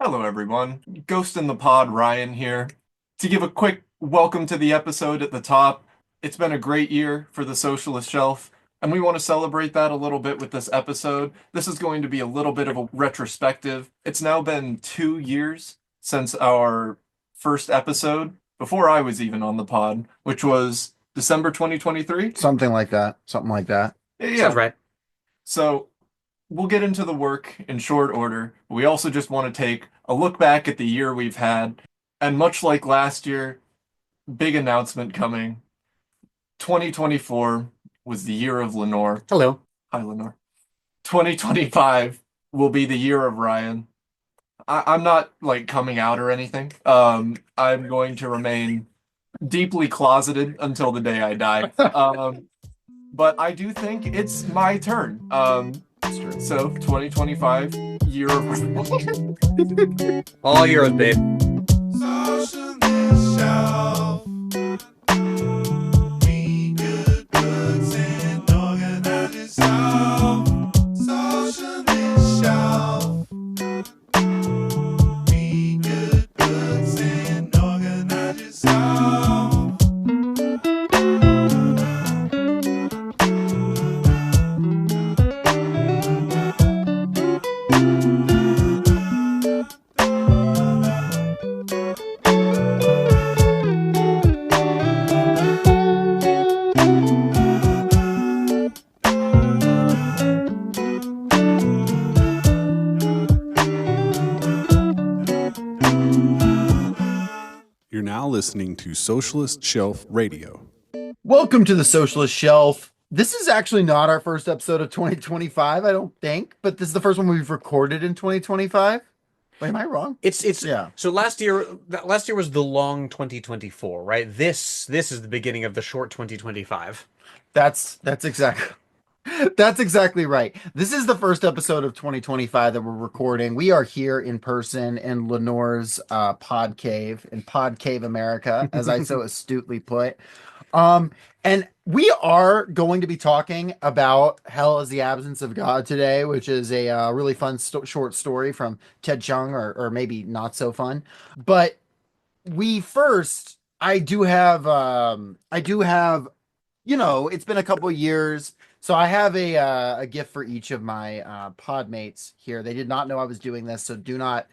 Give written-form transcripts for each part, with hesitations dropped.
Hello, everyone. Ghost in the Pod, Ryan here. To give a quick welcome to the episode at the top, it's been a great year for the Socialist Shelf, and we want to celebrate that a little bit with this episode. This is going to be a little bit of a retrospective. It's now been 2 years since our first episode, before I was even on the pod, which was December 2023. Something like that. Something like that. Sounds Yeah. right. So we'll get into the work in short order. We also just want to take a look back at the year we've had. And much like last year, big announcement coming. 2024 was the year of Lenore. Hello. Hi, Lenore. 2025 will be the year of Ryan. I'm not like coming out or anything. I'm going to remain deeply closeted until the day I die. But I do think it's my turn. So 2025 year of All yours, babe. Socialist shelf. Read good books and organize yourself. Socialist shelf. Read good books and organize yourself. You're now listening to Socialist Shelf Radio. Welcome to the Socialist Shelf. This is actually not our first episode of 2025, I don't think, but this is the first one we've recorded in 2025. Wait, am I wrong? It's Yeah. So last year was the long 2024, right? This is the beginning of the short 2025. That's exactly that's exactly right. This is the first episode of 2025 that we're recording. We are here in person in Lenore's pod cave in Pod Cave America, as I so astutely put. And we are going to be talking about Hell is the Absence of God today, which is a really fun short story from Ted Chiang, or maybe not so fun. But we first, I do have, it's been a couple years. So I have a gift for each of my pod mates here. They did not know I was doing this, so do not,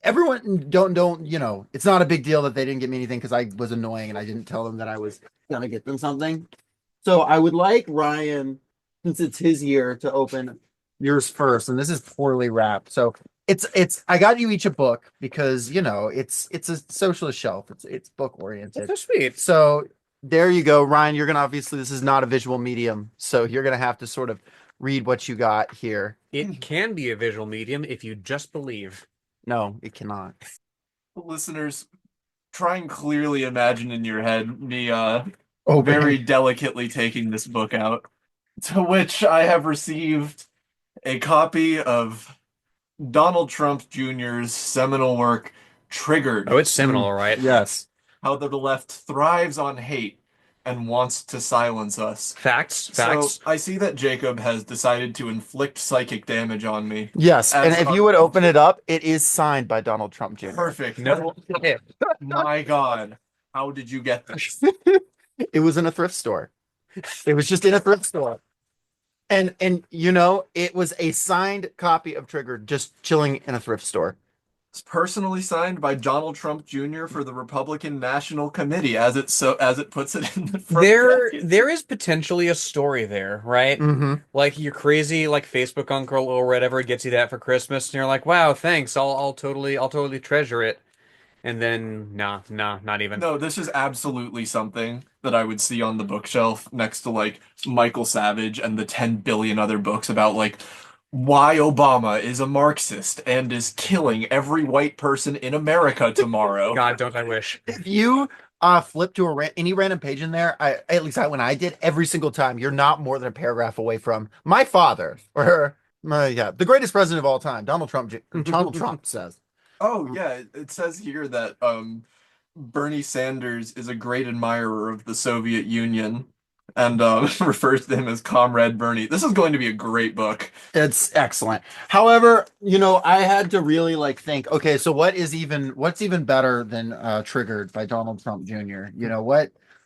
everyone don't, it's not a big deal that they didn't get me anything because I was annoying and I didn't tell them that I was gonna get them something. So I would like Ryan, since it's his year, to open yours first, and this is poorly wrapped. So it's I got you each a book because it's a socialist shelf. It's book oriented. That's so sweet. So there you go, Ryan. You're gonna obviously this is not a visual medium, so you're gonna have to sort of read what you got here. It can be a visual medium if you just believe. No, it cannot. listeners. Try and clearly imagine in your head me Oh, very delicately taking this book out, to which I have received a copy of Donald Trump Jr.'s seminal work, Triggered. Oh, it's seminal, all right. Yes. How the left thrives on hate and wants to silence us. Facts. So I see that Jacob has decided to inflict psychic damage on me. Yes, and As if you would open it up, it is signed by Donald Trump Jr. Perfect. No. My God. How did you get this? It was in a thrift store. It was just in a thrift store. And it was a signed copy of Trigger just chilling in a thrift store. It's personally signed by Donald Trump Jr. for the Republican National Committee, as it puts it in the front bracket. There is potentially a story there, right? Mm-hmm. Like your crazy like Facebook uncle or whatever gets you that for Christmas, and you're like, wow, thanks. I'll totally treasure it. And then nah, not even. No, this is absolutely something that I would see on the bookshelf next to like Michael Savage and the 10 billion other books about like why Obama is a Marxist and is killing every white person in America tomorrow. God, don't I wish. If you flip to any random page in there, when I did every single time, you're not more than a paragraph away from my father or the greatest president of all time, Donald Trump. Donald Trump says. Oh yeah, it says here that Bernie Sanders is a great admirer of the Soviet Union and refers to him as Comrade Bernie. This is going to be a great book. It's excellent. However, I had to really like think, okay, so what's even better than Triggered by Donald Trump Jr.?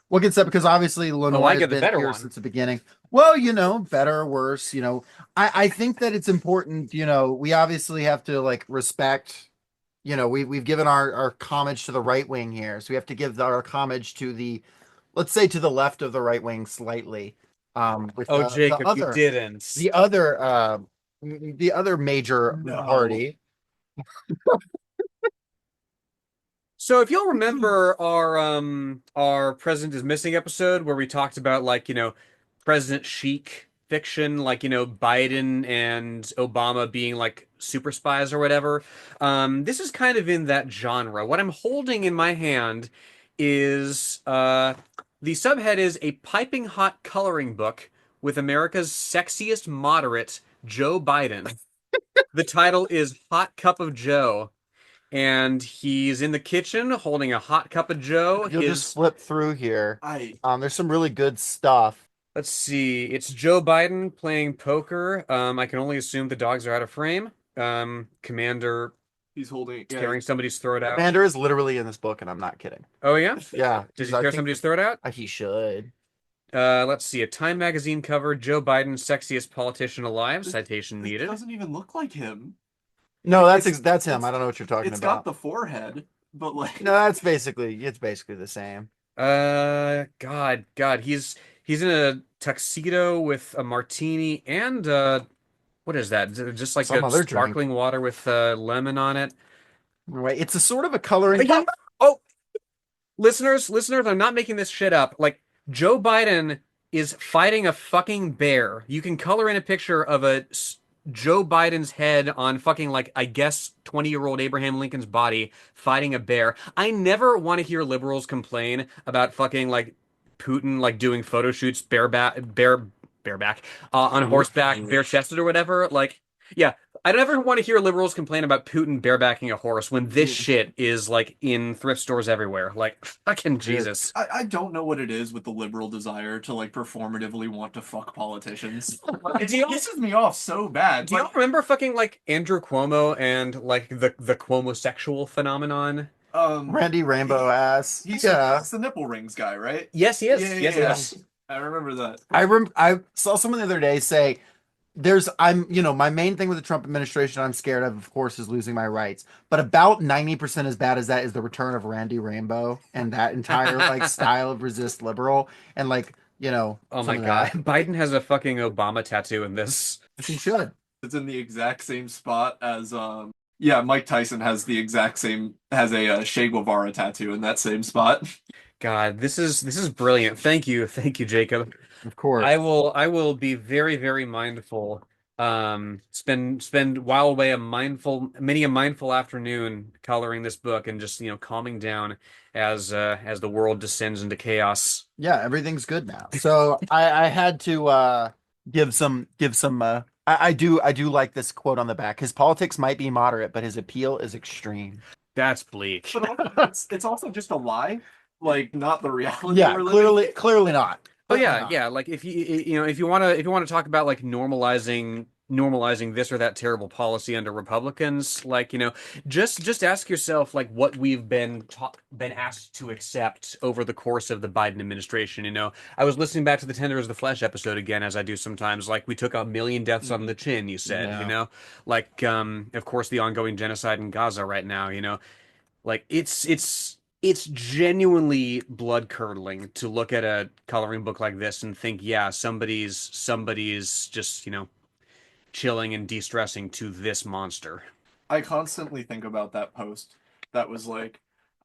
What gets up because obviously Oh, Lenore I has get the been better here one. since the beginning. Well, better or worse, I think that it's important, we obviously have to like respect, we've given our homage to the right wing here. So we have to give our homage to let's say to the left of the right wing slightly. With Oh, the Jacob, you other didn't. the other the other major No. party. So if you'll remember our President is Missing episode where we talked about like, President Chic fiction, like, Biden and Obama being like super spies or whatever. This is kind of in that genre. What I'm holding in my hand is the subhead is a piping hot coloring book with America's sexiest moderate, Joe Biden. The title is Hot Cup of Joe, and he's in the kitchen holding a hot cup of Joe. If you'll just His flip through here, I there's some really good stuff. Let's see, it's Joe Biden playing poker. I can only assume the dogs are out of frame. Commander he's holding tearing somebody's throat out. Commander is literally in this book, and I'm not kidding. Oh yeah, Yeah, does he I tear think somebody's throat out? he should. Let's see, a Time magazine cover: Joe Biden, sexiest politician alive. Citation This needed. doesn't even look like him. No, It's- that's him. it's- I don't know what you're talking It's got about. the forehead, but like No, it's basically the same. God, he's in a tuxedo with a martini and what is that? Just like Some a other drink. sparkling water with lemon on it. Right. It's a sort of a coloring. Yeah. Oh, listeners, I'm not making this shit up. Like Joe Biden is fighting a fucking bear. You can color in a picture of Joe Biden's head on fucking like I guess 20-year-old Abraham Lincoln's body fighting a bear. I never want to hear liberals complain about fucking like Putin like doing photo shoots bareback on horseback, bare chested or whatever. Like, yeah, I don't ever want to hear liberals complain about Putin barebacking a horse when this shit is like in thrift stores everywhere. Like, fucking Jesus. I don't know what it is with the liberal desire to like performatively want to fuck politicians. It Do you- pisses me off so bad. Do you Like, remember fucking like Andrew Cuomo and like the Cuomo-sexual phenomenon? Randy Rainbow ass. he's Yeah. the nipple rings guy, right? Yes, he is. Yeah, yeah, Yes, yeah. yes. I remember that. I saw someone the other day say my main thing with the Trump administration I'm scared of course, is losing my rights. But about 90% as bad as that is the return of Randy Rainbow and that entire like style of resist liberal and like, Oh some my of God. that. Biden has a fucking Obama tattoo in this. He should. It's in the exact same spot as yeah, Mike Tyson has a Che Guevara tattoo in that same spot. God, this is brilliant. Thank you. Thank you, Jacob. Of course. I will be very, very mindful. Spend while away many a mindful afternoon coloring this book and just, calming down as the world descends into chaos. Yeah, everything's good now. So I had to give some I do like this quote on the back. His politics might be moderate, but his appeal is extreme. That's bleak. But also, it's also just a lie, like not the reality Yeah, we're living. clearly not. Oh Clearly yeah, not. yeah. Like if you want to talk about like normalizing this or that terrible policy under Republicans, like just ask yourself like what we've been asked to accept over the course of the Biden administration. I was listening back to the Tender as the Flesh episode again, as I do sometimes. Like we took 1 million deaths on the chin. You said, Yeah. like of course the ongoing genocide in Gaza right now. Like it's genuinely blood curdling to look at a coloring book like this and think, yeah, somebody's just, chilling and de-stressing to this monster. I constantly think about that post that was like,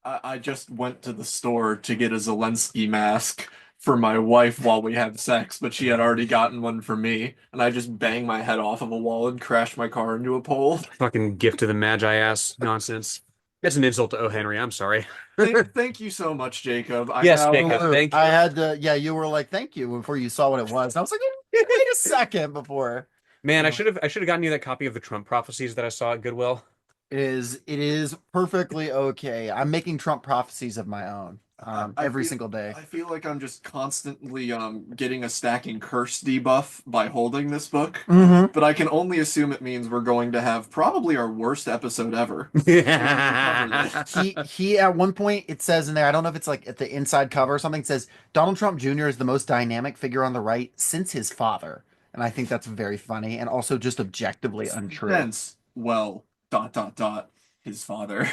I just went to the store to get a Zelensky mask for my wife while we had sex, but she had already gotten one for me, and I just banged my head off of a wall and crashed my car into a pole. Fucking gift to the Magi ass nonsense. It's an insult to O. Henry. I'm sorry. Thank you so much, Jacob. Yes, now- Jacob. Thank you. I had to, yeah, you were like, thank you before you saw what it was. I was like, wait a second before. Man, I should have gotten you that copy of the Trump prophecies that I saw at Goodwill. It is perfectly okay. I'm making Trump prophecies of my own. I every feel- single day. I feel like I'm just constantly getting a stacking curse debuff by holding this book, Mm-hmm. but I can only assume it means we're going to have probably our worst episode ever. When we cover this. He at one point it says in there, I don't know if it's like at the inside cover or something, it says Donald Trump Jr. is the most dynamic figure on the right since his father. And I think that's very funny and also just objectively untrue. Hence, well, dot dot dot, his father.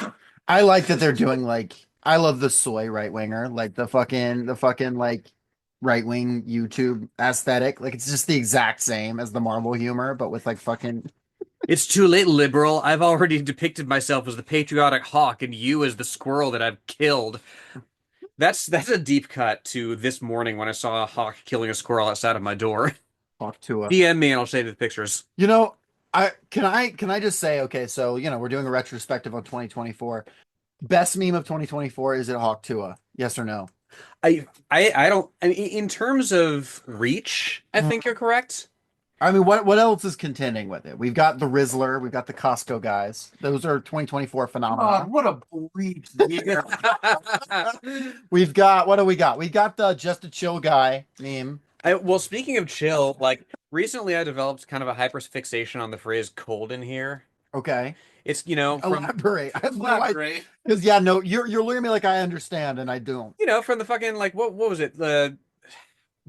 I like that they're doing like I love the soy right winger, like the fucking like right wing YouTube aesthetic. Like it's just the exact same as the Marvel humor, but with like fucking It's too late, liberal. I've already depicted myself as the patriotic hawk and you as the squirrel that I've killed. That's a deep cut to this morning when I saw a hawk killing a squirrel outside of my door. talk to a DM me and I'll show you the pictures. you know, I just say, okay, so we're doing a retrospective on 2024. Best meme of 2024, is it Hawk Tua? Yes or no? I don't. I mean, in terms of reach, I think you're correct. I mean, what else is contending with it? We've got the Rizzler, we've got the Costco guys. Those are 2024 phenomena. God, what a bleak year. We've got what do we got? We got the just a chill guy meme. Well, speaking of chill, like recently I developed kind of a hyper fixation on the phrase "cold in here." Okay, It's from elaborate. I have no idea. Elaborate. Because yeah, no, you're looking at me like I understand, and I don't. from the fucking like what was it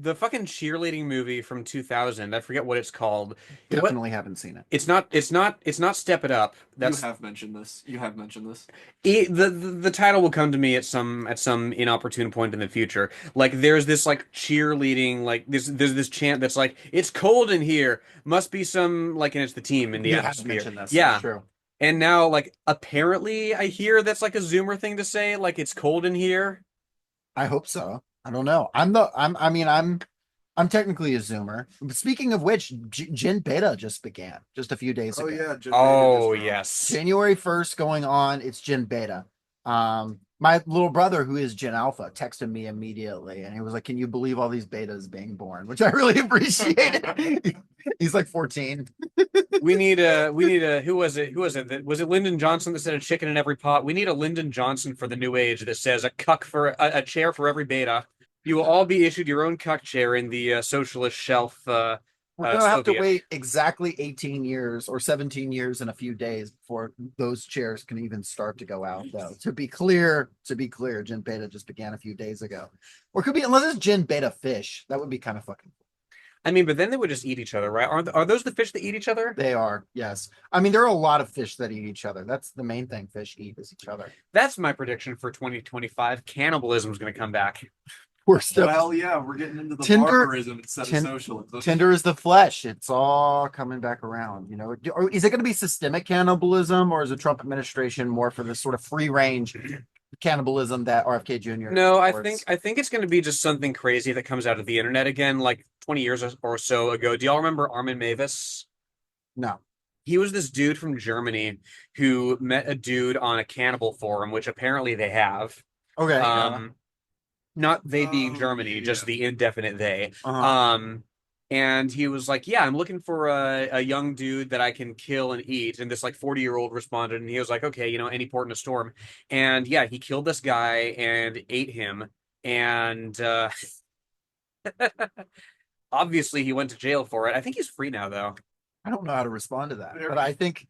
the fucking cheerleading movie from 2000. I forget what it's called. Definitely haven't seen it. It's not Step It Up. That's You have mentioned this. You have mentioned this. the title will come to me at some inopportune point in the future. Like there's this like cheerleading like there's this chant that's like it's cold in here. Must be some like and it's the team in the You have atmosphere. mentioned this. Yeah. That's true. And now like apparently I hear that's like a Zoomer thing to say like it's cold in here. I hope so. I don't know. I'm technically a Zoomer. Speaking of which, Gen Beta just began just a few days ago. Jim Oh, David is yes. January 1st going on, it's Gen Beta. My little brother, who is Gen Alpha, texted me immediately and he was like, "Can you believe all these betas being born?" Which I really appreciated. He's like 14. We need a who was it? Was it Lyndon Johnson that said a chicken in every pot? We need a Lyndon Johnson for the new age that says a cuck for a chair for every beta. You will all be issued your own cuck chair in the socialist shelf. We're gonna have to Soviet. wait exactly 18 years or 17 years in a few days before those chairs can even start to go out, though. To be clear, Gen Beta just began a few days ago. Or it could be, unless it's Gen Beta fish. That would be kind of fucking cool. I mean, but then they would just eat each other, right? Are those the fish that eat each other? They are, yes. I mean, there are a lot of fish that eat each other. That's the main thing fish eat is each other. That's my prediction for 2025. Cannibalism is going to come back. We're still Well, yeah, we're getting into the Tinder- barbarism instead Tin- of socialism. Tinder is the flesh. It's all coming back around. Or is it going to be systemic cannibalism, or is the Trump administration more for this sort of free range cannibalism that RFK Jr. No, supports? I think it's going to be just something crazy that comes out of the internet again, like 20 years or so ago. Do y'all remember Armin Mavis? No. He was this dude from Germany who met a dude on a cannibal forum, which apparently they have. Okay. Not they being Oh, Germany, yeah. just the indefinite they. Uh-huh. And he was like, "Yeah, I'm looking for a young dude that I can kill and eat." And this like 40-year-old responded, and he was like, "Okay, any port in a storm." And yeah, he killed this guy and ate him. And obviously, he went to jail for it. I think he's free now, though. I don't know how to respond to that, There- but I think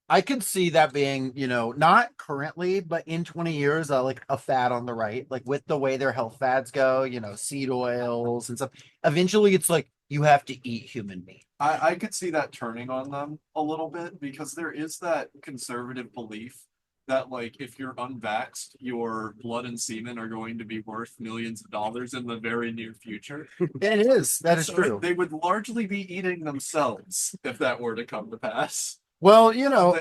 I could see that being, not currently, but in 20 years, like a fad on the right, like with the way their health fads go, seed oils and stuff. Eventually, it's like you have to eat human meat. I could see that turning on them a little bit because there is that conservative belief that like if you're unvaxxed, your blood and semen are going to be worth millions of dollars in the very near future. It is. That is So true. They would largely be eating themselves if that were to come to pass. Well,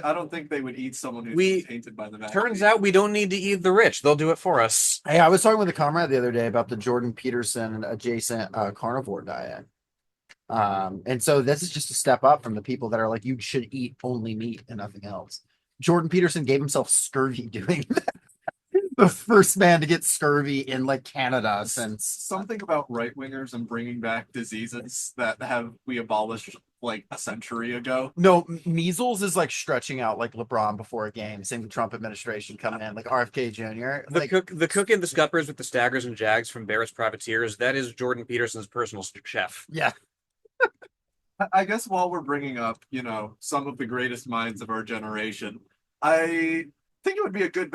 I don't think they would eat someone who's We- tainted by the vaccine. Turns out we don't need to eat the rich; they'll do it for us. hey, I was talking with a comrade the other day about the Jordan Peterson adjacent carnivore diet. And so this is just a step up from the people that are like, you should eat only meat and nothing else. Jordan Peterson gave himself scurvy doing that. The first man to get scurvy in like Canada since Something about right wingers and bringing back diseases that we abolished like a century ago. No, measles is like stretching out like LeBron before a game. Same with Trump administration coming in, like RFK Jr. Like The cook and the scuppers with the staggers and jags from Barris Privateers. That is Jordan Peterson's personal chef. yeah, I guess while we're bringing up, some of the greatest minds of our generation, I think it would be a good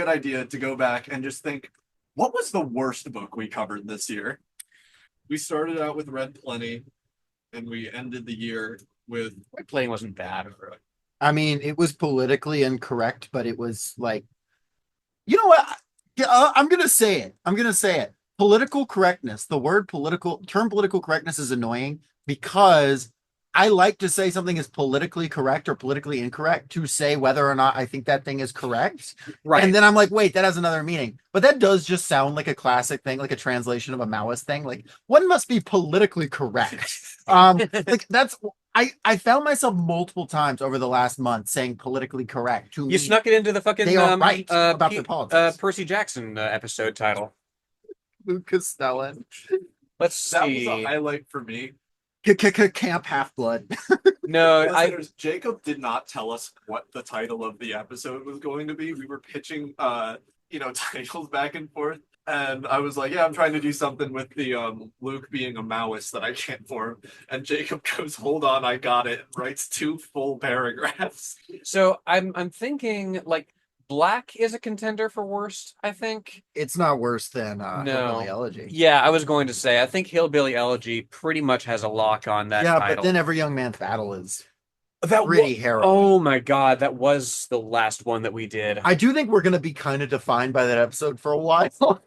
idea to go back and just think, what was the worst book we covered this year? We started out with Red Plenty, and we ended the year with My playing wasn't bad. I mean it was politically incorrect, but it was like, you know what? Yeah, I'm gonna say it. I'm gonna say it. Political correctness. The word political correctness is annoying because I like to say something is politically correct or politically incorrect to say whether or not I think that thing is correct. Right. And then I'm like, wait, that has another meaning. But that does just sound like a classic thing, like a translation of a Maoist thing. Like one must be politically correct. Like that's I found myself multiple times over the last month saying politically correct to You me. snuck it into the fucking They are right about their politics. Percy Jackson episode title. Lucas Stellan. Let's that was a see. highlight for me. Camp Half Blood. No, Listeners, Jacob did not tell us what the title of the episode was going to be. We were pitching titles back and forth. And I was like, yeah, I'm trying to do something with the Luke being a Maoist that I can't form. And Jacob goes, hold on, I got it. Writes 2 full paragraphs. so I'm thinking like Black is a contender for worst, I think. It's not worse than No. Hillbilly Elegy. Yeah, I was going to say I think Hillbilly Elegy pretty much has a lock on that Yeah, title. but then Every Young Man's Battle is that pretty harrowing. Oh my god, that was the last one that we did. I do think we're going to be kind of defined by that episode for a while.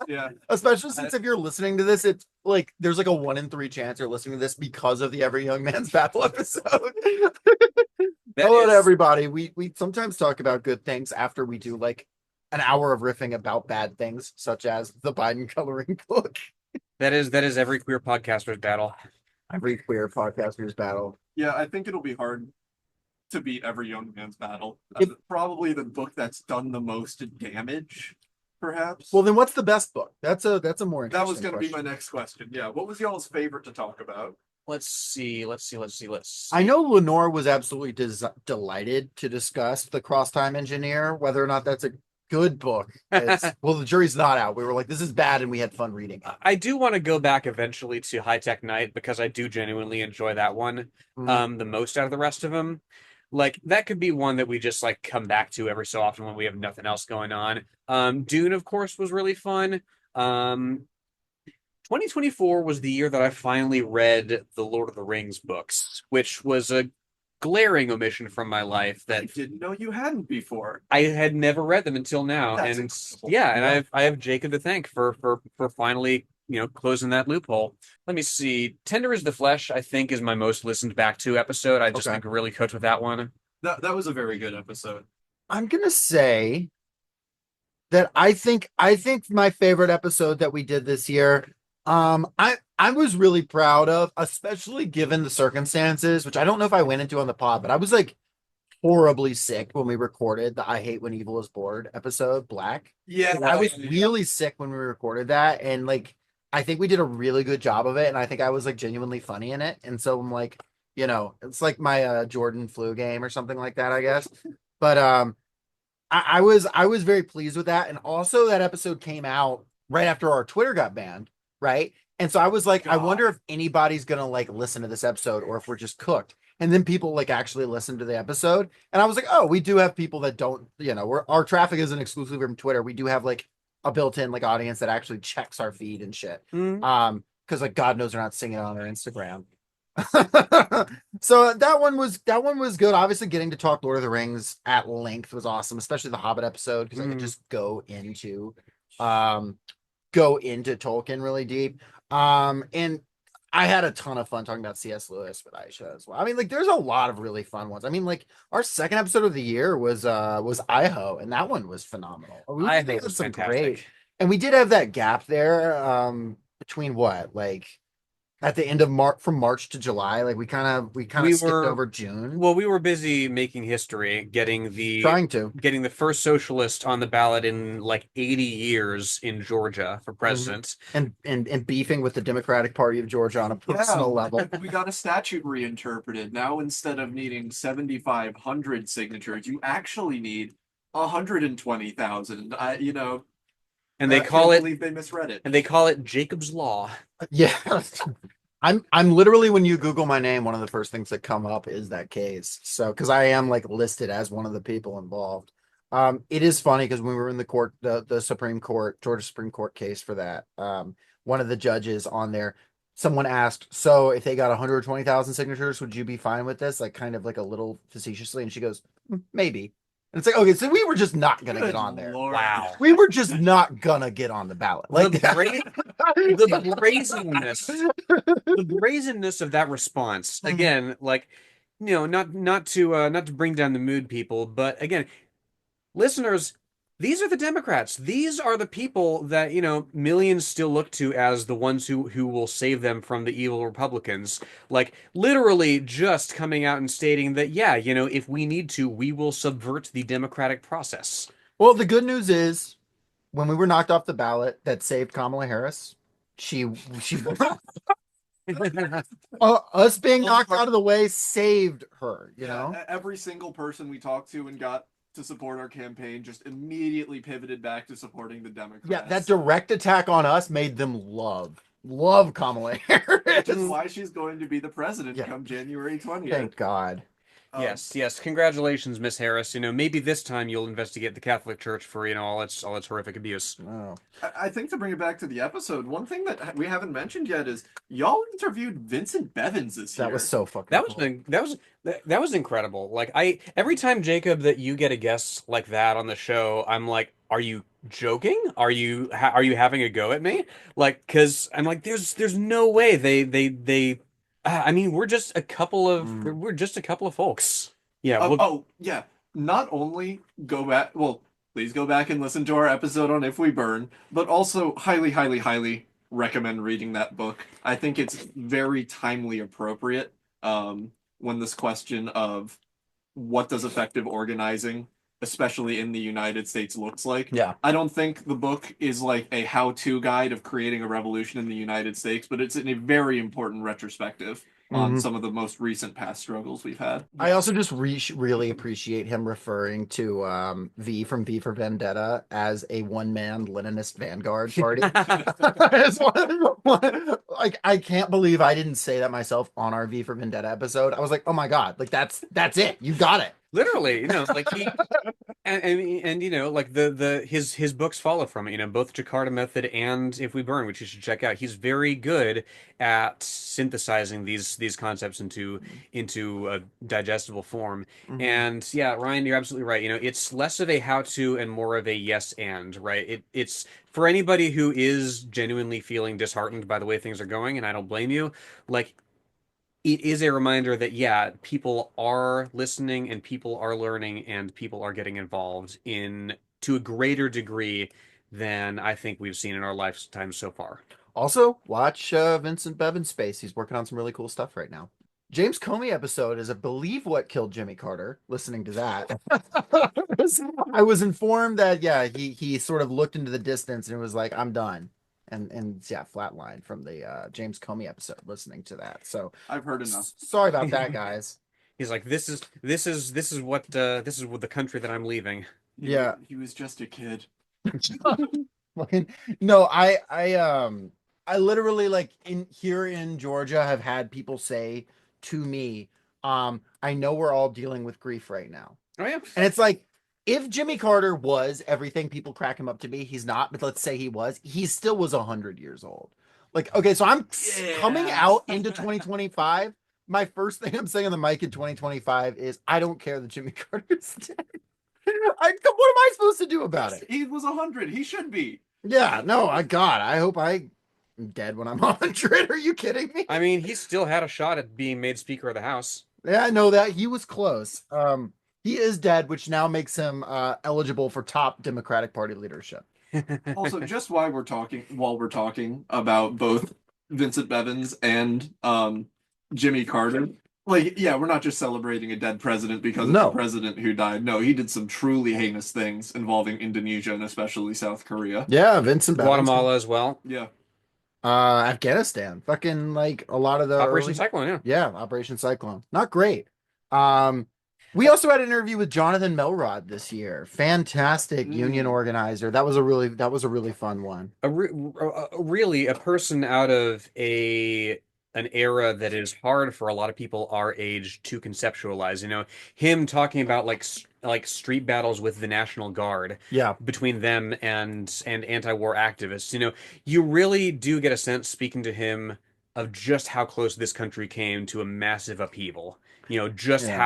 Yeah. Especially since if you're listening to this, it's like there's like a 1 in 3 chance you're listening to this because of the Every Young Man's Battle episode. That Hello to is- everybody. We sometimes talk about good things after we do like an hour of riffing about bad things, such as the Biden coloring book. That is every queer podcaster's battle. Every queer podcaster's battle. Yeah, I think it'll be hard to beat Every Young Man's Battle. If- Probably the book that's done the most damage, perhaps. Well, then what's the best book? That's a more that was interesting going to be question. my next question. Yeah, what was y'all's favorite to talk about? Let's see. I know Lenore was absolutely delighted to discuss The Cross Time Engineer, whether or not that's a good book. Well, the jury's not out. We were like, this is bad, and we had fun reading it. I do want to go back eventually to High Tech Night because I do genuinely enjoy that one the most out of the rest of them. Like that could be one that we just like come back to every so often when we have nothing else going on. Dune, of course, was really fun. 2024 was the year that I finally read the Lord of the Rings books, which was a glaring omission from my life I that didn't know you hadn't before. I had never read them until now. That's And incredible. yeah, and I have Jacob to thank for finally, closing that loophole. Let me see. Tender is the Flesh, I think, is my most listened back to episode. I just Okay. think really cooked with that one. That was a very good episode. I'm gonna say that I think my favorite episode that we did this year, I was really proud of, especially given the circumstances, which I don't know if I went into on the pod, but I was like horribly sick when we recorded the I Hate When Evil Is Bored episode, Black. Yeah, I was really sick when we recorded that, and like I think we did a really good job of it, and I think I was like genuinely funny in it, and so I'm like, it's like my Jordan flu game or something like that, I guess. But I was very pleased with that, and also that episode came out right after our Twitter got banned, right? And so I was like, I God. wonder if anybody's gonna like listen to this episode or if we're just cooked. And then people like actually listen to the episode, and I was like, oh, we do have people that don't, our traffic isn't exclusively from Twitter. We do have like a built-in like audience that actually checks our feed and shit. Because like God knows they're not singing it on their Instagram. So that one was good. Obviously, getting to talk Lord of the Rings at length was awesome, especially the Hobbit episode, because I could just go into Tolkien really deep. And I had a ton of fun talking about C.S. Lewis with Aisha as well. I mean, like, there's a lot of really fun ones. I mean, like, our second episode of the year was Idaho, and that one was phenomenal. We I did think it was some fantastic. and we did have that gap there between what, like at the end of March, from March to July. Like we kind of We skipped were- over June. Well, we were busy making history, getting Trying to. the first socialist on the ballot in like 80 years in Georgia for president. And beefing with the Democratic Party of Georgia on a personal level. We got a statute reinterpreted. Now, instead of needing 7,500 signatures, you actually need 120,000. And they I call can't it believe they misread it. and they call it Jacob's Law. Yeah. I'm literally, when you Google my name, one of the first things that come up is that case. So because I am like listed as one of the people involved. It is funny because when we were in the court, the Supreme Court, Georgia Supreme Court case for that, one of the judges on there, someone asked, so if they got 120,000 signatures, would you be fine with this? Like kind of like a little facetiously, and she goes, maybe. And it's like, okay, so we were just not gonna Good get on there. Lord. Wow. We were just not gonna get on the ballot. Like The brazenness, the brazenness of that response. Again, like, not to bring down the mood, people, but again, listeners, these are the Democrats. These are the people that, millions still look to as the ones who will save them from the evil Republicans. Like, literally just coming out and stating that, yeah, if we need to, we will subvert the democratic process. Well, the good news is when we were knocked off the ballot, that saved Kamala Harris. She us being knocked out of the way saved her, Every single person we talked to and got to support our campaign just immediately pivoted back to supporting the Democrats. Yeah, that direct attack on us made them love Kamala Harris. Which is why she's going to be the president Yeah. come January 20th. Thank God. Yes. Congratulations, Miss Harris. Maybe this time you'll investigate the Catholic Church for, all its horrific abuse. Oh. I think to bring it back to the episode, one thing that we haven't mentioned yet is y'all interviewed Vincent Bevins this year. That was so fucking That was cool. that was incredible. Like every time, Jacob, that you get a guest like that on the show, I'm like, are you joking? Are you having a go at me? Like, because I'm like, there's no way they. I mean, we're just a couple of folks. Yeah. Yeah. Not only go back, well, please go back and listen to our episode on If We Burn, but also highly, highly, highly recommend reading that book. I think it's very timely appropriate when this question of what does effective organizing, especially in the United States, looks like. Yeah. I don't think the book is like a how-to guide of creating a revolution in the United States, but it's in a very important retrospective on Mhm. some of the most recent past struggles we've had. I also just really appreciate him referring to V from V for Vendetta as a one-man Leninist vanguard party. It's like, I can't believe I didn't say that myself on our V for Vendetta episode. I was like, oh my God, like that's it. You got it. Literally, like he and like his books follow from it, both Jakarta Method and If We Burn, which you should check out. He's very good at synthesizing these concepts into a digestible form. Mhm. And yeah, Ryan, you're absolutely right. It's less of a how-to and more of a yes and, right? It's for anybody who is genuinely feeling disheartened by the way things are going, and I don't blame you. Like, it is a reminder that, yeah, people are listening and people are learning and people are getting involved to a greater degree than I think we've seen in our lifetime so far. Also, watch Vincent Bevan's space. He's working on some really cool stuff right now. James Comey episode is, I believe, what killed Jimmy Carter. Listening to that, I was informed that he sort of looked into the distance and was like, "I'm done," and yeah, flatline from the James Comey episode. Listening to that, so I've heard enough. sorry about that, guys. He's like, this is what the country that I'm leaving. Yeah. He was just a kid. No, I literally, like, here in Georgia, have had people say to me, I know we're all dealing with grief right now. Oh yeah. And it's like, if Jimmy Carter was everything people crack him up to be, he's not, but let's say he was, he still was 100 years old. Like, okay, so I'm coming out into 2025. My first thing I'm saying on the mic in 2025 is, I don't care that Jimmy Carter's dead. What am I supposed to do about it? He was 100. He should be. Yeah, no, I hope I'm dead when I'm 100. Are you kidding me? I mean, he still had a shot at being made Speaker of the House. Yeah, I know that. He was close. He is dead, which now makes him eligible for top Democratic Party leadership. Also, just while we're talking about both Vincent Bevins and Jimmy Carter. Like, yeah, we're not just celebrating a dead president because it's a No. president who died. No, he did some truly heinous things involving Indonesia and especially South Korea. Yeah, Vincent Bevins. Guatemala as well. Yeah. Afghanistan. Fucking like a lot of the Operation early. Cyclone, yeah. Yeah, Operation Cyclone. Not great. Um, we also had an interview with Jonathan Melrod this year. Fantastic union organizer. That was a really fun one. Really a person out of an era that is hard for a lot of people our age to conceptualize. Him talking about like street battles with the National Guard Yeah. between them and anti-war activists. You really do get a sense speaking to him of just how close this country came to a massive upheaval. Just Yeah.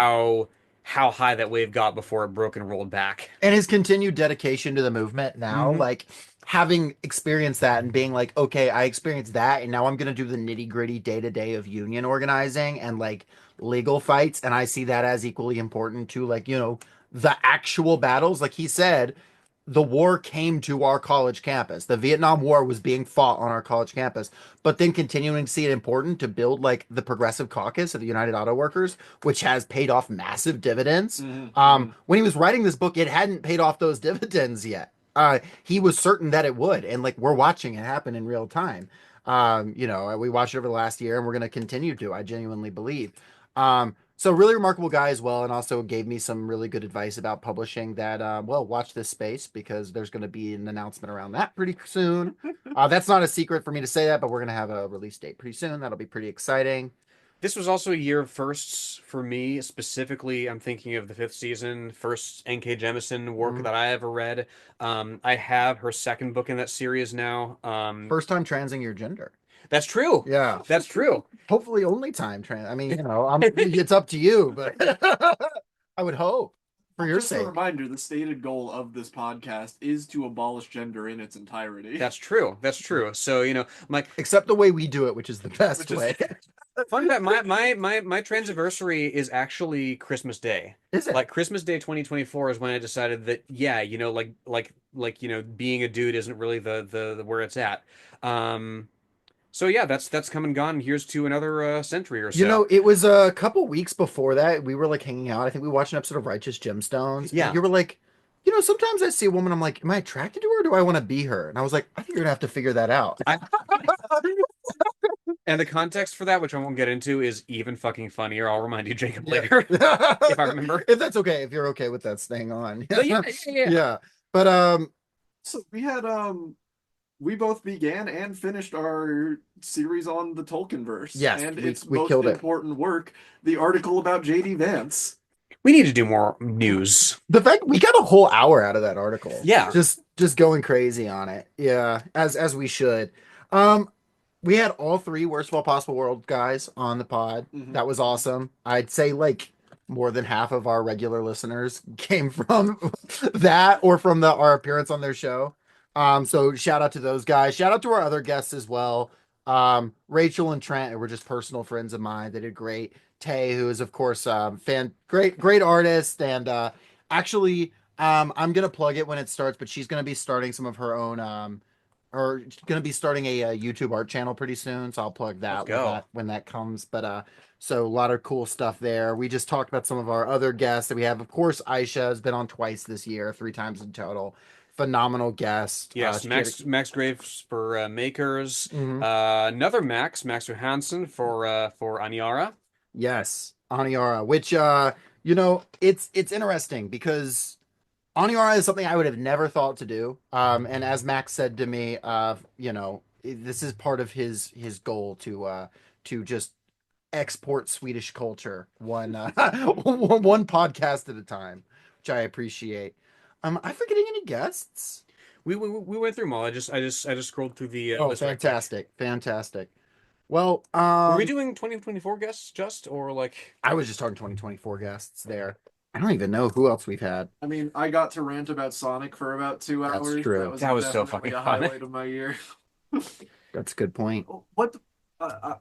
how high that wave got before it broke and rolled back. And his continued dedication to the movement now, Mhm. like having experienced that and being like, okay, I experienced that, and now I'm gonna do the nitty-gritty day-to-day of union organizing and like legal fights, and I see that as equally important to like, the actual battles. Like he said, the war came to our college campus. The Vietnam War was being fought on our college campus, but then continuing to see it important to build like the Progressive Caucus of the United Auto Workers, which has paid off massive dividends. When he was writing this book, it hadn't paid off those dividends yet. He was certain that it would, and like we're watching it happen in real time. We watched it over the last year, and we're going to continue to. I genuinely believe. So really remarkable guy as well, and also gave me some really good advice about publishing that. Watch this space because there's going to be an announcement around that pretty soon. That's not a secret for me to say that, but we're going to have a release date pretty soon. That'll be pretty exciting. This was also a year of firsts for me. Specifically, I'm thinking of the fifth season, first N.K. Jemisin work Mhm. that I ever read. I have her second book in that series now. First time transing your gender. That's true. Yeah. That's true. Hopefully only time trans. I mean, it's up to you, but I would hope for your Just a sake. reminder, the stated goal of this podcast is to abolish gender in its entirety. That's true. That's true. So, Except the way we do it, which is the best Which is- way. fun fact, my transiversary is actually Christmas Day. Is it? Like Christmas Day 2024 is when I decided that, yeah, being a dude isn't really the where it's at. So yeah, that's come and gone. Here's to another century or so. It was a couple weeks before that. We were like hanging out. I think we watched an episode of Righteous Gemstones. Yeah. And you were like, sometimes I see a woman, I'm like, am I attracted to her or do I want to be her? And I was like, I think you're gonna have to figure that out. And the context for that, which I won't get into, is even fucking funnier. I'll remind you, Jacob, Yeah. later if I remember. If that's okay, if you're okay with that staying on. But yeah. Yeah. But So we had we both began and finished our series on the Tolkienverse. Yes, and we its killed most it. important work, the article about J.D. Vance. We need to do more news. the fact we got a whole hour out of that article. Yeah. Just going crazy on it. Yeah, as we should. We had all three Worst of All Possible World guys on the pod. Mhm. That was awesome. I'd say like more than half of our regular listeners came from that or from our appearance on their show. So shout out to those guys. Shout out to our other guests as well. Rachel and Trent were just personal friends of mine. They did great. Tay, who is of course great artist, and actually I'm gonna plug it when it starts, but she's gonna be starting some of her own or going to be starting a, YouTube art channel pretty soon, so I'll plug that Let's go. when that comes. But so a lot of cool stuff there. We just talked about some of our other guests that we have. Of course, Aisha has been on twice this year, 3 times in total. Phenomenal guest. Yes, She Max Graves for Makers. Mhm. Another Max Johansson for Aniara. Yes, Aniara, which it's interesting because Aniara is something I would have never thought to do. And as Max said to me, this is part of his goal to just export Swedish culture one one podcast at a time, which I appreciate. Am I forgetting any guests? We went through them all. I just scrolled through the Oh, list right quick. fantastic. Well, Were we doing 2024 guests or like? I was just talking 2024 guests there. I don't even know who else we've had. I mean, I got to rant about Sonic for about 2 That's hours. true. That was so definitely fucking a fun. highlight of my year. That's a good point. What?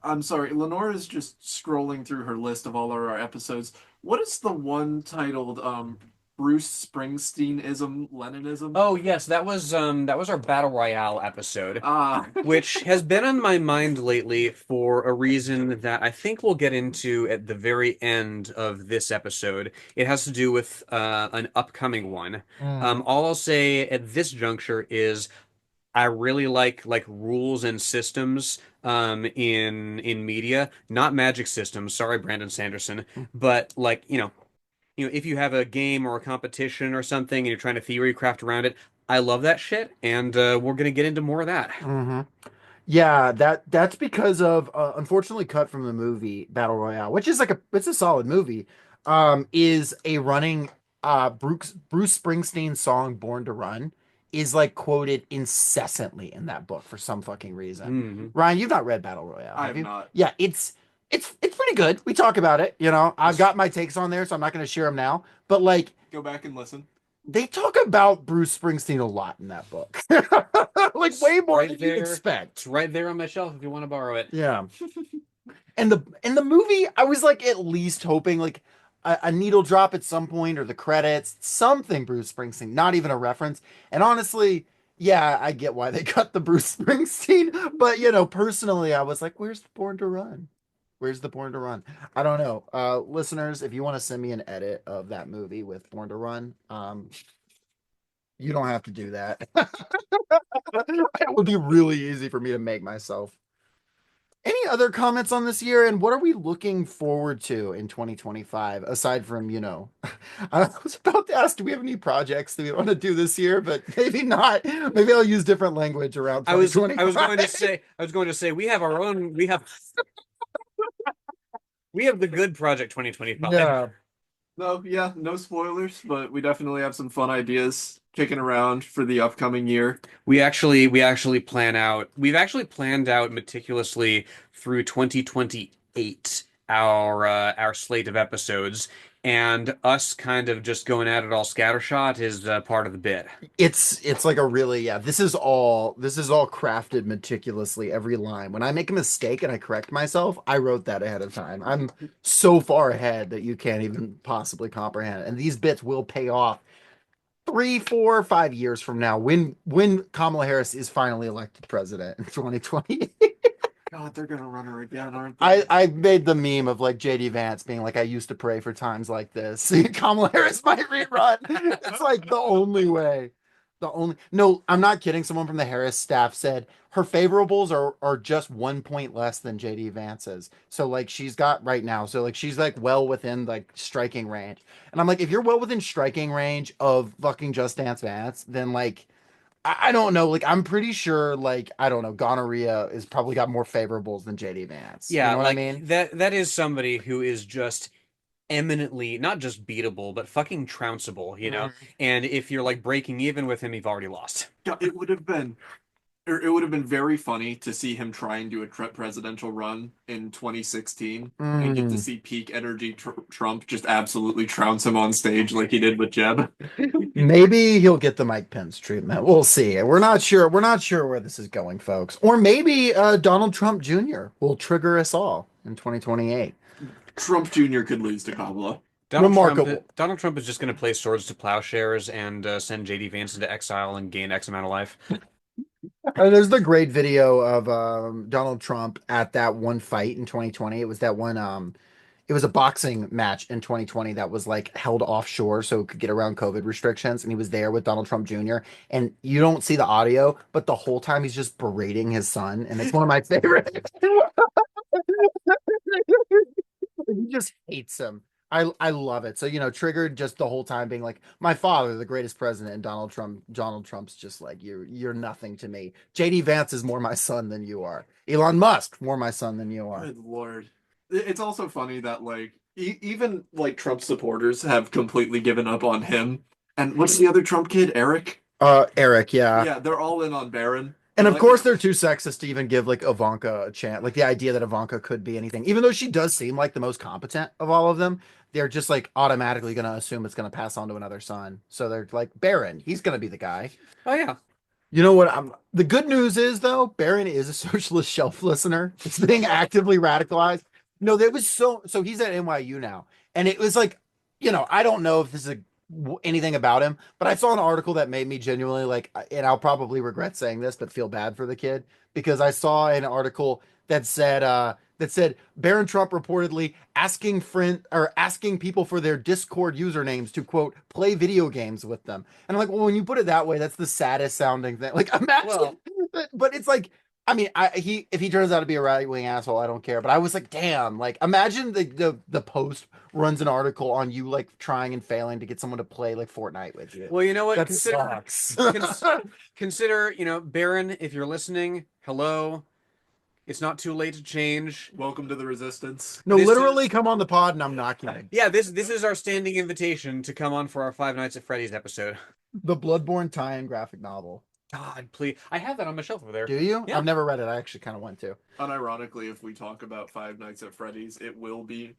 I'm sorry. Lenora's just scrolling through her list of all of our episodes. What is the one titled Bruce Springsteenism, Leninism. Oh yes, that was our Battle Royale episode, Ah, which has been on my mind lately for a reason that I think we'll get into at the very end of this episode. It has to do with an upcoming one. All I'll say at this juncture is I really like rules and systems in media, not magic systems. Sorry, Brandon Sanderson, but like, if you have a game or a competition or something and you're trying to theory craft around it, I love that shit, and we're gonna get into more of that. Hmm. Yeah, that's because of unfortunately cut from the movie Battle Royale, which is it's a solid movie. Is a running Bruce Springsteen song Born to Run is like quoted incessantly in that book for some fucking reason. Mhm. Ryan, you've not read Battle Royale, I have have you? not. Yeah, it's pretty good. We talk about it, I've got my takes on there, so I'm not going to share them now. But like Go back and listen. they talk about Bruce Springsteen a lot in that book. Like way more Right than you'd there. expect. It's right there on my shelf if you want to borrow it. Yeah. And the movie, I was like at least hoping like a needle drop at some point or the credits, something Bruce Springsteen, not even a reference. And honestly, yeah, I get why they cut the Bruce Springsteen, but personally, I was like, where's the Born to Run? Where's the Born to Run? I don't know. Listeners, if you want to send me an edit of that movie with Born to Run, you don't have to do that. It would be really easy for me to make myself. Any other comments on this year, and what are we looking forward to in 2025 aside from, I was about to ask, do we have any projects that we want to do this year, but maybe not. Maybe I'll use different language around I was 2025. going to say we have the good project 2025. Yeah. No, yeah, no spoilers, but we definitely have some fun ideas kicking around for the upcoming year. We've actually planned out meticulously through 2028 our slate of episodes, and us kind of just going at it all scattershot is part of the bit. It's like a really, yeah, this is all crafted meticulously, every line. When I make a mistake and I correct myself, I wrote that ahead of time. I'm so far ahead that you can't even possibly comprehend it. And these bits will pay off 3, 4, 5 years from now when Kamala Harris is finally elected president in 2020. God, they're gonna run her again, aren't they? I made the meme of like JD Vance being like, I used to pray for times like this. Kamala Harris might rerun. It's like the only way. No, I'm not kidding. Someone from the Harris staff said her favorables are just 1 point less than JD Vance's. So like she's got right now. So like she's like well within like striking range. And I'm like, if you're well within striking range of fucking Just Dance Vance, then like I don't know. Like, I'm pretty sure, like, I don't know, gonorrhea is probably got more favorables than JD Vance. You Yeah, know what I like mean? that is somebody who is just eminently not just beatable, but fucking trounceable. And if you're like breaking even with him, you've already lost. God, it would have been very funny to see him try and do a presidential run in 2016 and get to Mm. see peak energy Trump just absolutely trounce him on stage like he did with Jeb. Maybe he'll get the Mike Pence treatment. We'll see. We're not sure. We're not sure where this is going, folks. Or maybe Donald Trump Jr. will trigger us all in 2028. Trump Jr. could lose to Kamala. Remarkable. Donald Trump is just going to play swords to plowshares and send JD Vance into exile and gain X amount of life. There's the great video of Donald Trump at that one fight in 2020. It was that one. It was a boxing match in 2020 that was like held offshore so it could get around COVID restrictions. And he was there with Donald Trump Jr. And you don't see the audio, but the whole time he's just berating his son. And it's one of my favorites. He just hates him. I love it. So, triggered just the whole time being like, my father, the greatest president, and Donald Trump's just like, you're nothing to me. JD Vance is more my son than you are. Elon Musk, more my son than you are. Good Lord. It's also funny that like even like Trump supporters have completely given up on him. And what's the other Trump kid? Eric? Eric, yeah. Yeah, they're all in on Barron. And of Like, course, they're too sexist to even give like Ivanka a chance. Like the idea that Ivanka could be anything, even though she does seem like the most competent of all of them, they're just like automatically going to assume it's going to pass on to another son. So they're like, Barron, he's going to be the guy. Oh yeah. You know what? The good news is though, Barron is a socialist shelf listener. It's being actively radicalized. No, there was so he's at NYU now, and it was like, I don't know if this is anything about him, but I saw an article that made me genuinely like, and I'll probably regret saying this, but feel bad for the kid because I saw an article that said Barron Trump reportedly asking people for their Discord usernames to quote play video games with them, and I'm like, well, when you put it that way, that's the saddest sounding thing. Like, imagine, Well, but it's like. I mean, if he turns out to be a right wing asshole, I don't care. But I was like, damn, like imagine the post runs an article on you like trying and failing to get someone to play like Fortnite with you. well, you know what? That sucks. Consider, Baron, if you're listening, hello. It's not too late to change. Welcome to the resistance. No, This literally is- come on the pod, and I'm not kidding. Yeah, this is our standing invitation to come on for our Five Nights at Freddy's episode. The Bloodborne tie-in graphic novel. God, please. I have that on my shelf over there. Do you? Yeah. I've never read it. I actually kind of want to. Unironically, if we talk about Five Nights at Freddy's, it will be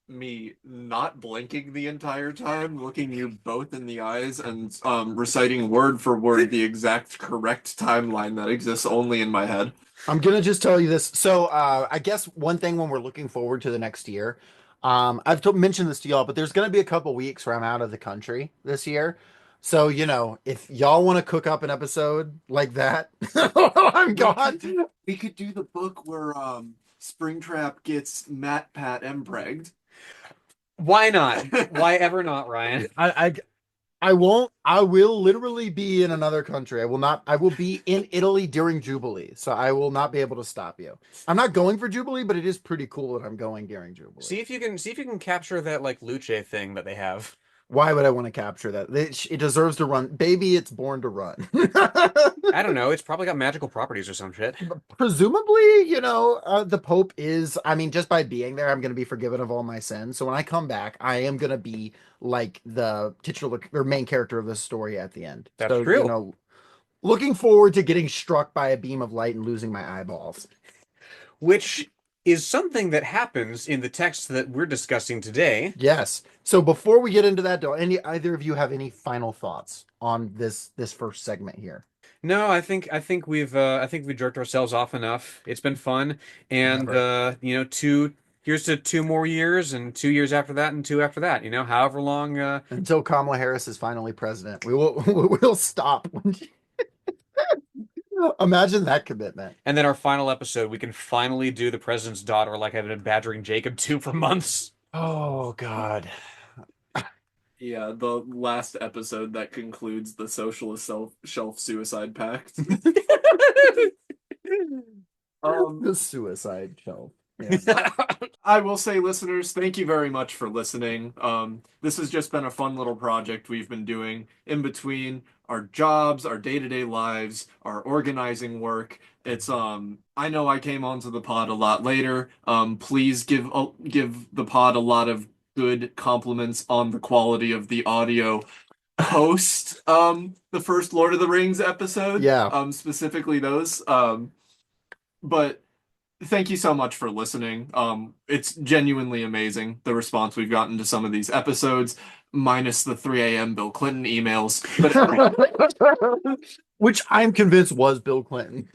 me not blinking the entire time, looking you both in the eyes and reciting word for word the exact correct timeline that exists only in my head. I'm gonna just tell you this. So, I guess one thing when we're looking forward to the next year, mentioned this to y'all, but there's gonna be a couple weeks where I'm out of the country this year. So, if y'all want to cook up an episode like that, I'm gone. We could do the book where Springtrap gets Matt Pat empregged. Why not? Why ever not, Ryan? I won't. I will literally be in another country. I will not. I will be in Italy during Jubilee, so I will not be able to stop you. I'm not going for Jubilee, but it is pretty cool that I'm going during Jubilee. See if you can capture that like Luce thing that they have. Why would I want to capture that? It deserves to run. Baby, it's born to run. I don't know. It's probably got magical properties or some shit. Presumably, the Pope is, I mean, just by being there, I'm going to be forgiven of all my sins. So when I come back, I am going to be like the titular or main character of the story at the end. That's So, true. looking forward to getting struck by a beam of light and losing my eyeballs. Which is something that happens in the text that we're discussing today. Yes. So before we get into that, do either of you have any final thoughts on this first segment here? No, I think we've jerked ourselves off enough. It's been fun, and here's to 2 more years, and 2 years after that, and two after that. However long. Until Kamala Harris is finally president, we'll stop. Imagine that commitment. And then our final episode, we can finally do the president's daughter like I've been badgering Jacob to for months. Oh God. Yeah, the last episode that concludes the Socialist Shelf Suicide Pact. The suicide shelf. Yeah. I will say, listeners, thank you very much for listening. This has just been a fun little project we've been doing in between our jobs, our day-to-day lives, our organizing work. It's I know I came onto the pod a lot later. Please give the pod a lot of good compliments on the quality of the audio post the first Lord of the Rings episode. Yeah. Specifically those. But thank you so much for listening. It's genuinely amazing, the response we've gotten to some of these episodes, minus the 3 a.m. Bill Clinton emails. But Which I'm convinced was Bill Clinton.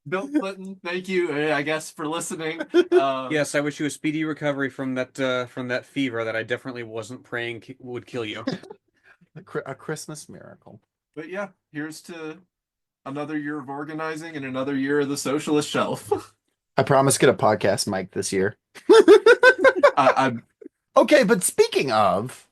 Bill Clinton, thank you, I guess, for listening. Yes, I wish you a speedy recovery from that fever that I definitely wasn't praying would kill you. A Christmas miracle. But yeah, here's to another year of organizing and another year of the Socialist Shelf. I promise to get a podcast mic this year. I'm Okay, but speaking of,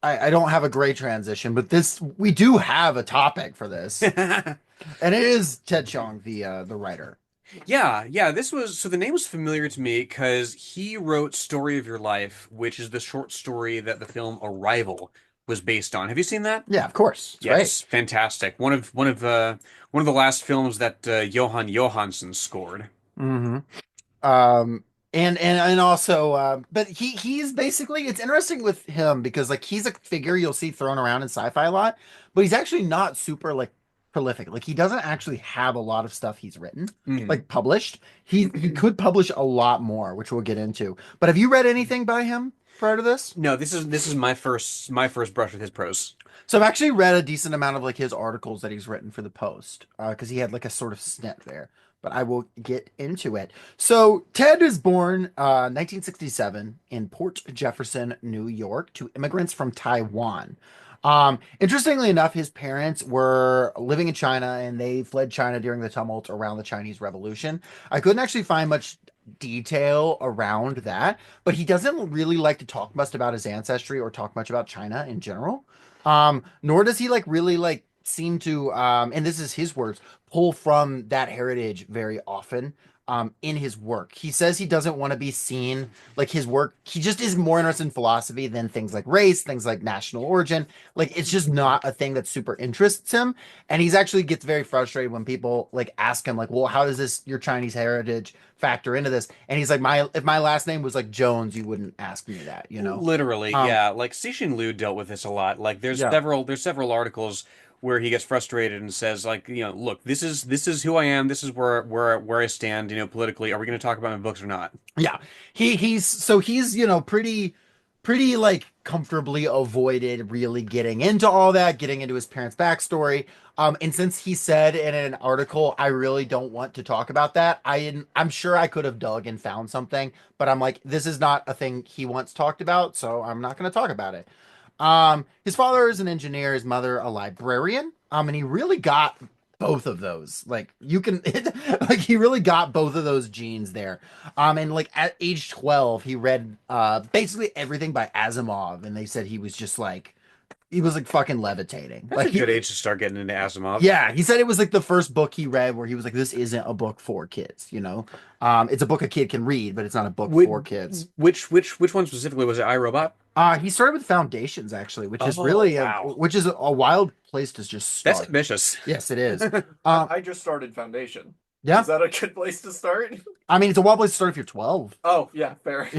I don't have a great transition, but we do have a topic for this, and it is Ted Chiang, the writer. Yeah. The name was familiar to me because he wrote Story of Your Life, which is the short story that the film Arrival was based on. Have you seen that? Yeah, of course. It's Yes, fantastic. One of the last films that Johan Johansson scored. great. And also, but he's basically, it's interesting with him because like he's a figure you'll see thrown around in sci-fi a lot, but he's actually not super like prolific. Like he doesn't actually have a lot of stuff he's written, like published. He could publish a lot more, which we'll get into. But have you read anything by him prior to this? No, this is my first brush with his prose. So I've actually read a decent amount of like his articles that he's written for the Post, because he had like a sort of snip there. but I will get into it. So Ted was born 1967 in Port Jefferson, New York, to immigrants from Taiwan. Interestingly enough, his parents were living in China and they fled China during the tumult around the Chinese Revolution. I couldn't actually find much detail around that, but he doesn't really like to talk much about his ancestry or talk much about China in general. Nor does he like really like seem to and this is his words, pull from that heritage very often in his work. He says he doesn't want to be seen like his work. He just is more interested in philosophy than things like race, things like national origin. Like it's just not a thing that super interests him. And he's actually gets very frustrated when people like ask him like, "Well, how does this your Chinese heritage factor into this?" And he's like, "My if my last name was like Jones, you wouldn't ask me that, you know?" Literally, Um, yeah. Like Cixin Liu dealt with this a lot. Like yeah. there's several articles where he gets frustrated and says like, look, this is who I am. This is where I stand, politically. Are we going to talk about my books or not? Yeah. He's pretty like comfortably avoided really getting into all that, getting into his parents' backstory. And since he said in an article, I really don't want to talk about that, I'm sure I could have dug and found something, but I'm like, this is not a thing he wants talked about, so I'm not gonna talk about it. His father is an engineer, his mother a librarian. And he really got both of those. Like you can like he really got both of those genes there. And like at age 12, he read basically everything by Asimov, and they said he was like fucking levitating. That's Like a good age to start getting into Asimov. yeah, he said it was like the first book he read where he was like, this isn't a book for kids, you know? It's a book a kid can read, but it's not a book Which for kids. which one specifically was it? iRobot? He started with Foundations actually, which is Oh, really wow. which is a wild place to just That's start. ambitious. Yes, it is. I just started Foundation. Yeah, Is that a good place to start? I mean it's a wild place to start if you're 12. Oh, yeah, fair.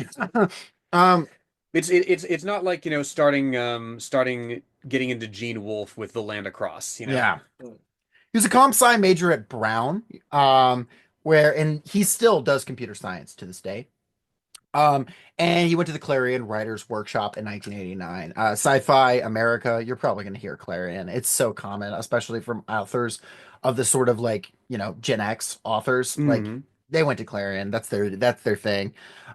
um, It's not like, starting getting into Gene Wolfe with The Land Across. yeah. He was a comp sci major at Brown, where and he still does computer science to this day. Um, and he went to the Clarion Writers Workshop in 1989. Sci-Fi America, you're probably going to hear Clarion. It's so common, especially from authors of the sort of like, Gen X authors. Like Hmm. they went to Clarion. That's their thing.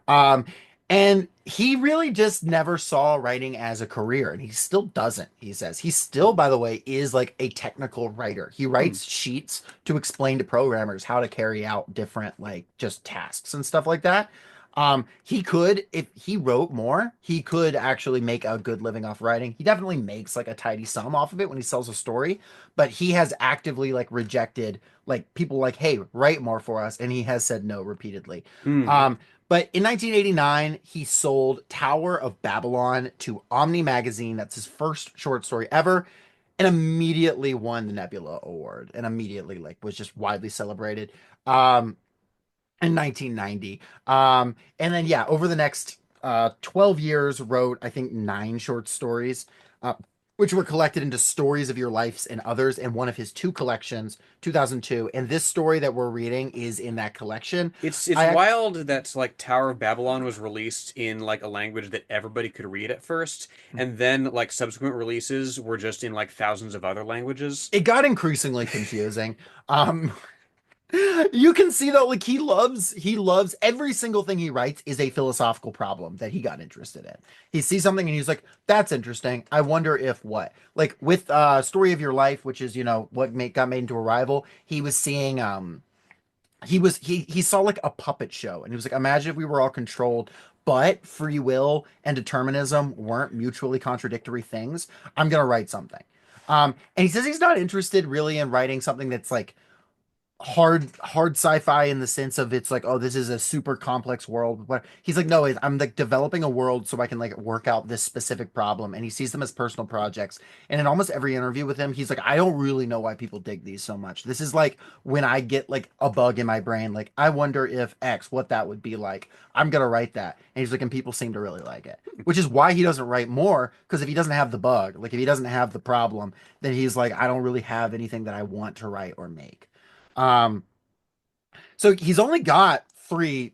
Um, and he really just never saw writing as a career, and he still doesn't, he says. He still, by the way, is like a technical writer. He writes sheets to explain to programmers how to carry out different like just tasks and stuff like that. He could, if he wrote more, he could actually make a good living off writing. He definitely makes like a tidy sum off of it when he sells a story, but he has actively like rejected like people like, hey, write more for us, and he has said no repeatedly. Hmm. But in 1989, he sold Tower of Babylon to Omni Magazine. That's his first short story ever, and immediately won the Nebula Award, and immediately like was just widely celebrated. Um, in 1990. And then yeah, over the next 12 years, wrote I think 9 short stories, which were collected into Stories of Your Lives and Others, and one of his 2 collections, 2002. And this story that we're reading is in that collection. It's I wild that like Tower of Babylon was released in like a language that everybody could read at first, and then like subsequent releases were just in like thousands of other languages. It got increasingly confusing. Um, you can see though, like he loves every single thing he writes is a philosophical problem that he got interested in. He sees something and he's like, that's interesting. I wonder if what? Like with Story of Your Life, which is, what got made into Arrival, he was seeing he saw like a puppet show and he was like, imagine if we were all controlled, but free will and determinism weren't mutually contradictory things. I'm gonna write something. And he says he's not interested really in writing something that's like hard sci-fi in the sense of it's like, oh, this is a super complex world. But he's like, no, I'm like developing a world so I can like work out this specific problem. And he sees them as personal projects. And in almost every interview with him, he's like, I don't really know why people dig these so much. This is like when I get like a bug in my brain, like I wonder if X, what that would be like. I'm gonna write that. And he's like, and people seem to really like it. Which is why he doesn't write more, because if he doesn't have the bug, like if he doesn't have the problem, then he's like, I don't really have anything that I want to write or make. Um, so he's only got three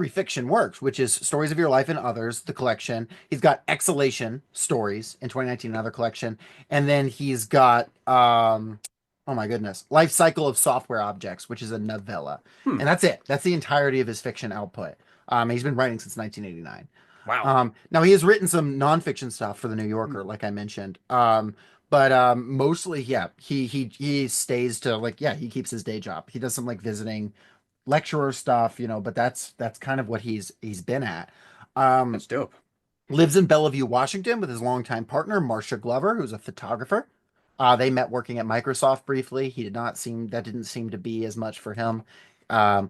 fiction works, which is Stories of Your Life and Others, the collection. He's got Exhalation Stories in 2019, another collection, and then he's got Oh my goodness. Life Cycle of Software Objects, which is a novella. Hmm. And that's it. That's the entirety of his fiction output. He's been writing since 1989. Wow. Now he has written some nonfiction stuff for the New Yorker, like I mentioned. But mostly, yeah, he stays to like, yeah, he keeps his day job. He does some like visiting lecturer stuff, but that's kind of what he's been at. Um, That's dope. Lives in Bellevue, Washington, with his longtime partner, Marcia Glover, who's a photographer. They met working at Microsoft briefly. He did not seem that didn't seem to be as much for him. Um,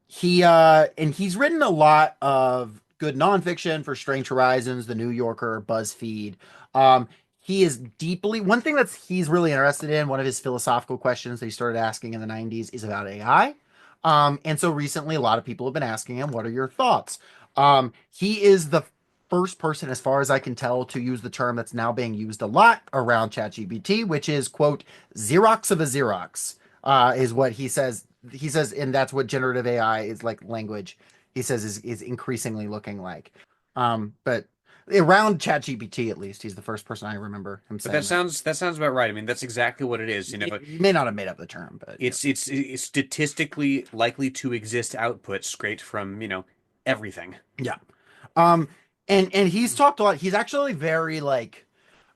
he's written a lot of good nonfiction for Strange Horizons, The New Yorker, BuzzFeed. Um, he is deeply one thing he's really interested in. One of his philosophical questions that he started asking in the 90s is about AI. And so recently, a lot of people have been asking him, "What are your thoughts?" He is the first person, as far as I can tell, to use the term that's now being used a lot around ChatGPT, which is quote Xerox of a Xerox, is what he says. He says, and that's what generative AI is like language. He says is increasingly looking like. But around ChatGPT, at least, he's the first person I remember him But saying that sounds about right. I mean, that's exactly what it is. He may not have made up the term, but It's statistically likely to exist output straight from, everything. yeah. Um, and he's talked a lot. He's actually very like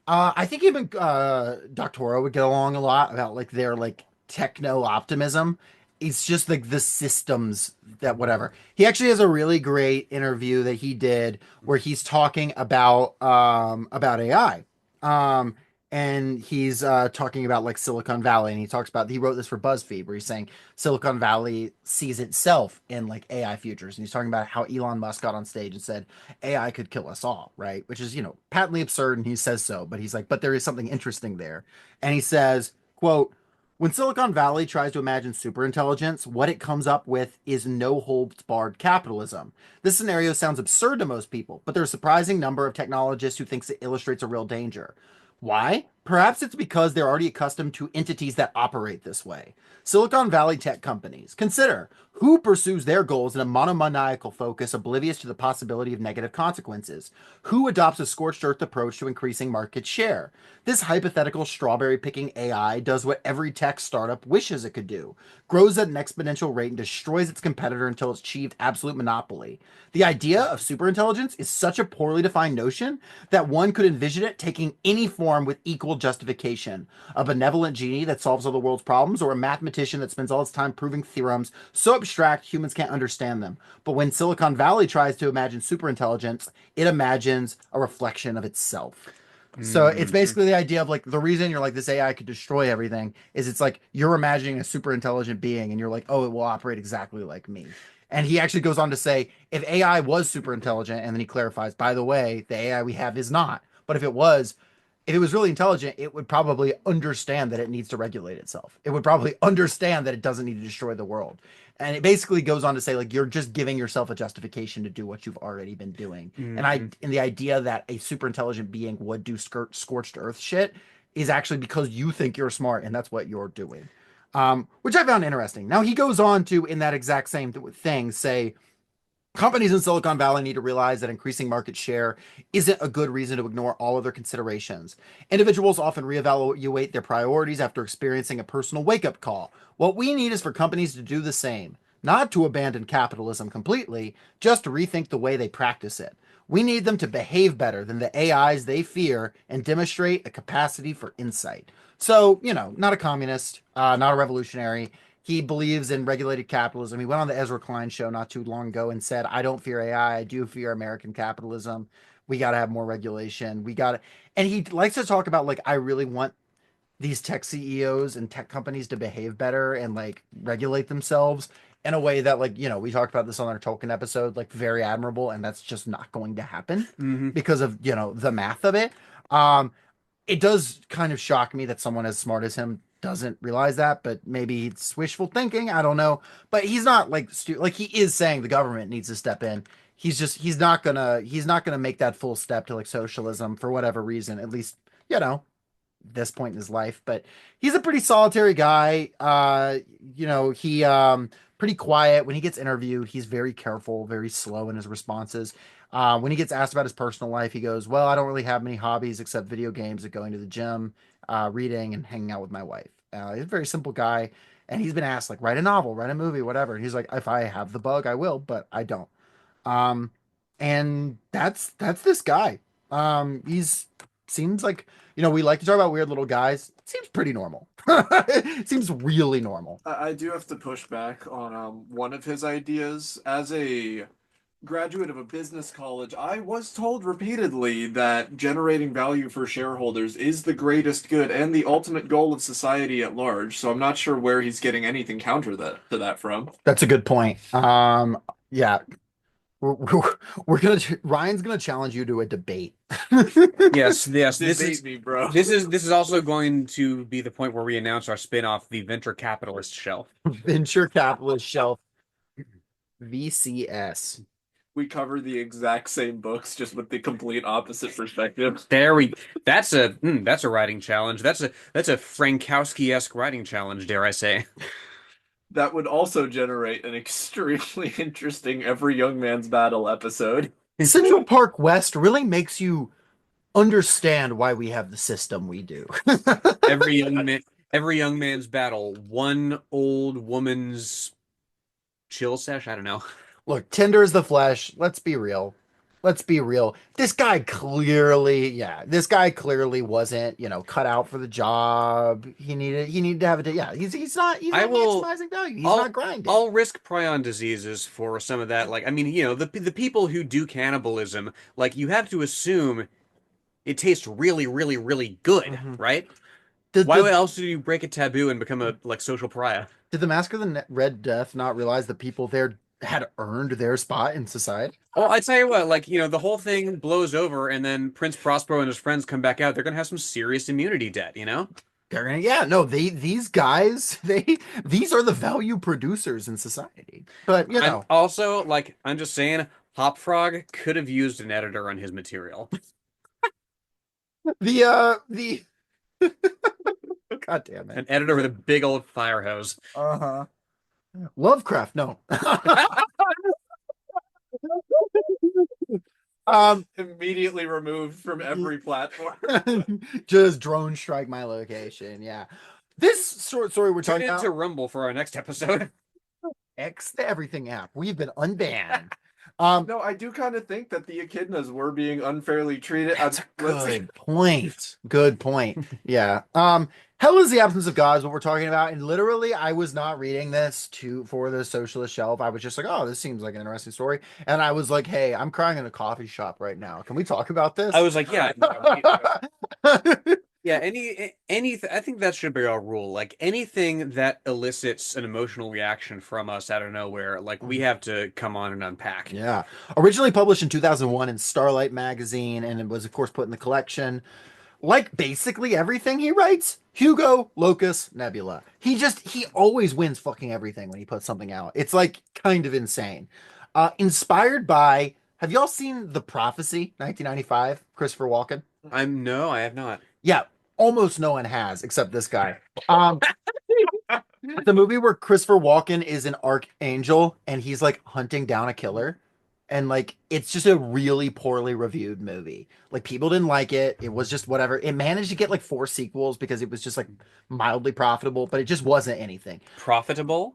I think even Doctoro would get along a lot about like their like techno optimism. It's just like the systems that whatever. He actually has a really great interview that he did where he's talking about AI. Um and he's talking about like Silicon Valley, and he talks about he wrote this for BuzzFeed where he's saying Silicon Valley sees itself in like AI futures, and he's talking about how Elon Musk got on stage and said AI could kill us all, right? Which is, patently absurd, and he says so, but he's like, but there is something interesting there. And he says, quote, when Silicon Valley tries to imagine superintelligence, what it comes up with is no holds barred capitalism. This scenario sounds absurd to most people, but there's a surprising number of technologists who thinks it illustrates a real danger. Why? Perhaps it's because they're already accustomed to entities that operate this way. Silicon Valley tech companies. Consider who pursues their goals in a monomaniacal focus, oblivious to the possibility of negative consequences. Who adopts a scorched earth approach to increasing market share? This hypothetical strawberry picking AI does what every tech startup wishes it could do, grows at an exponential rate and destroys its competitor until it's achieved absolute monopoly. The idea of superintelligence is such a poorly defined notion that one could envision it taking any form with equal justification. A benevolent genie that solves all the world's problems, or a mathematician that spends all its time proving theorems so abstract humans can't understand them. But when Silicon Valley tries to imagine superintelligence, it imagines a reflection of itself. So it's Mhm. basically the idea of like the reason you're like this AI could destroy everything is it's like you're imagining a super intelligent being and you're like, oh, it will operate exactly like me. And he actually goes on to say, if AI was super intelligent, and then he clarifies, by the way, the AI we have is not. But if it was really intelligent, it would probably understand that it needs to regulate itself. It would probably understand that it doesn't need to destroy the world. And it basically goes on to say, like, you're just giving yourself a justification to do what you've already been doing. Mhm. And the idea that a super intelligent being would do scorched earth shit is actually because you think you're smart and that's what you're doing. Which I found interesting. Now he goes on to, in that exact same thing, say companies in Silicon Valley need to realize that increasing market share isn't a good reason to ignore all other considerations. Individuals often reevaluate their priorities after experiencing a personal wake up call. What we need is for companies to do the same, not to abandon capitalism completely, just to rethink the way they practice it. We need them to behave better than the AIs they fear and demonstrate a capacity for insight. So, not a communist, not a revolutionary. He believes in regulated capitalism. He went on the Ezra Klein show not too long ago and said, I don't fear AI. I do fear American capitalism. We got to have more regulation. We got to, and he likes to talk about, like, I really want these tech CEOs and tech companies to behave better and like regulate themselves in a way that, like, we talked about this on our token episode, like very admirable. And that's just not going to happen Mhm. because of, the math of it. Um, it does kind of shock me that someone as smart as him doesn't realize that, but maybe it's wishful thinking. I don't know. But he's not like like he is saying the government needs to step in. He's not gonna make that full step to like socialism for whatever reason, at least, you know, this point in his life. But he's a pretty solitary guy. He pretty quiet. When he gets interviewed, he's very careful, very slow in his responses. When he gets asked about his personal life, he goes, well, I don't really have many hobbies except video games and going to the gym, reading, and hanging out with my wife. He's a very simple guy, and he's been asked like write a novel, write a movie, whatever. And he's like, if I have the bug, I will, but I don't. Um, and that's this guy. He's seems like we like to talk about weird little guys. Seems pretty normal. Seems really normal. I do have to push back on one of his ideas. As a graduate of a business college, I was told repeatedly that generating value for shareholders is the greatest good and the ultimate goal of society at large. So I'm not sure where he's getting anything counter that to that from. That's a good point. Yeah, we're gonna Ryan's gonna challenge you to a debate. Yes, yes. This Debate is me, bro. this is also going to be the point where we announce our spin-off, the Venture Capitalist Shelf. Venture capitalist shelf VCS. We cover the exact same books, just with the complete opposite perspective. That's a writing challenge. That's a Frankowski-esque writing challenge, dare I say. That would also generate an extremely interesting Every Young Man's Battle episode. Central Park West really makes you understand why we have the system we do. Every young man's battle, one old woman's chill sesh. I don't know. Look, Tinder is the flesh. Let's be real. Let's be real. This guy clearly wasn't, cut out for the job. He needed to have it. Yeah, he's I not will. maximizing value. He's I'll, not grinding. I'll risk prion diseases for some of that. Like, I mean, the people who do cannibalism, like, you have to assume it tastes really, really, really good, Mhm. right? Did Why the, else do you break a taboo and become a like social pariah? did the Mask of the Red Death not realize the people there had earned their spot in society? Oh, I tell you what, like, the whole thing blows over, and then Prince Prospero and his friends come back out. They're gonna have some serious immunity debt, you know? These guys, these are the value producers in society. But I'm also like, I'm just saying, Hopfrog could have used an editor on his material. the God damn An it. editor with a big old fire hose. Uh-huh. Lovecraft, no. Um, Immediately removed from every platform. just drone strike my location. Yeah. This short story we're Tune talking into about, Rumble for our next episode. X the everything app. We've been unbanned. No, I do kind of think that the echidnas were being unfairly treated. That's a Let's- good point. Good point. Yeah. Hell is the absence of God is what we're talking about. And literally, I was not reading this for the socialist shelf. I was just like, oh, this seems like an interesting story. And I was like, hey, I'm crying in a coffee shop right now. Can we talk about this? I was like, yeah, yeah. I think that should be our rule. Like anything that elicits an emotional reaction from us out of nowhere, like we have to come on and unpack. Yeah. Originally published in 2001 in Starlight magazine, and it was, of course, put in the collection. Like basically everything he writes, Hugo, Locus, Nebula. He always wins fucking everything when he puts something out. It's like kind of insane. Inspired by, have y'all seen The Prophecy, 1995, Christopher Walken? No, I have not. Yeah, almost no one has except this guy. The movie where Christopher Walken is an archangel and he's like hunting down a killer. And like it's just a really poorly reviewed movie. Like people didn't like it. It was just whatever. It managed to get like 4 sequels because it was just like mildly profitable, but it just wasn't anything. Profitable?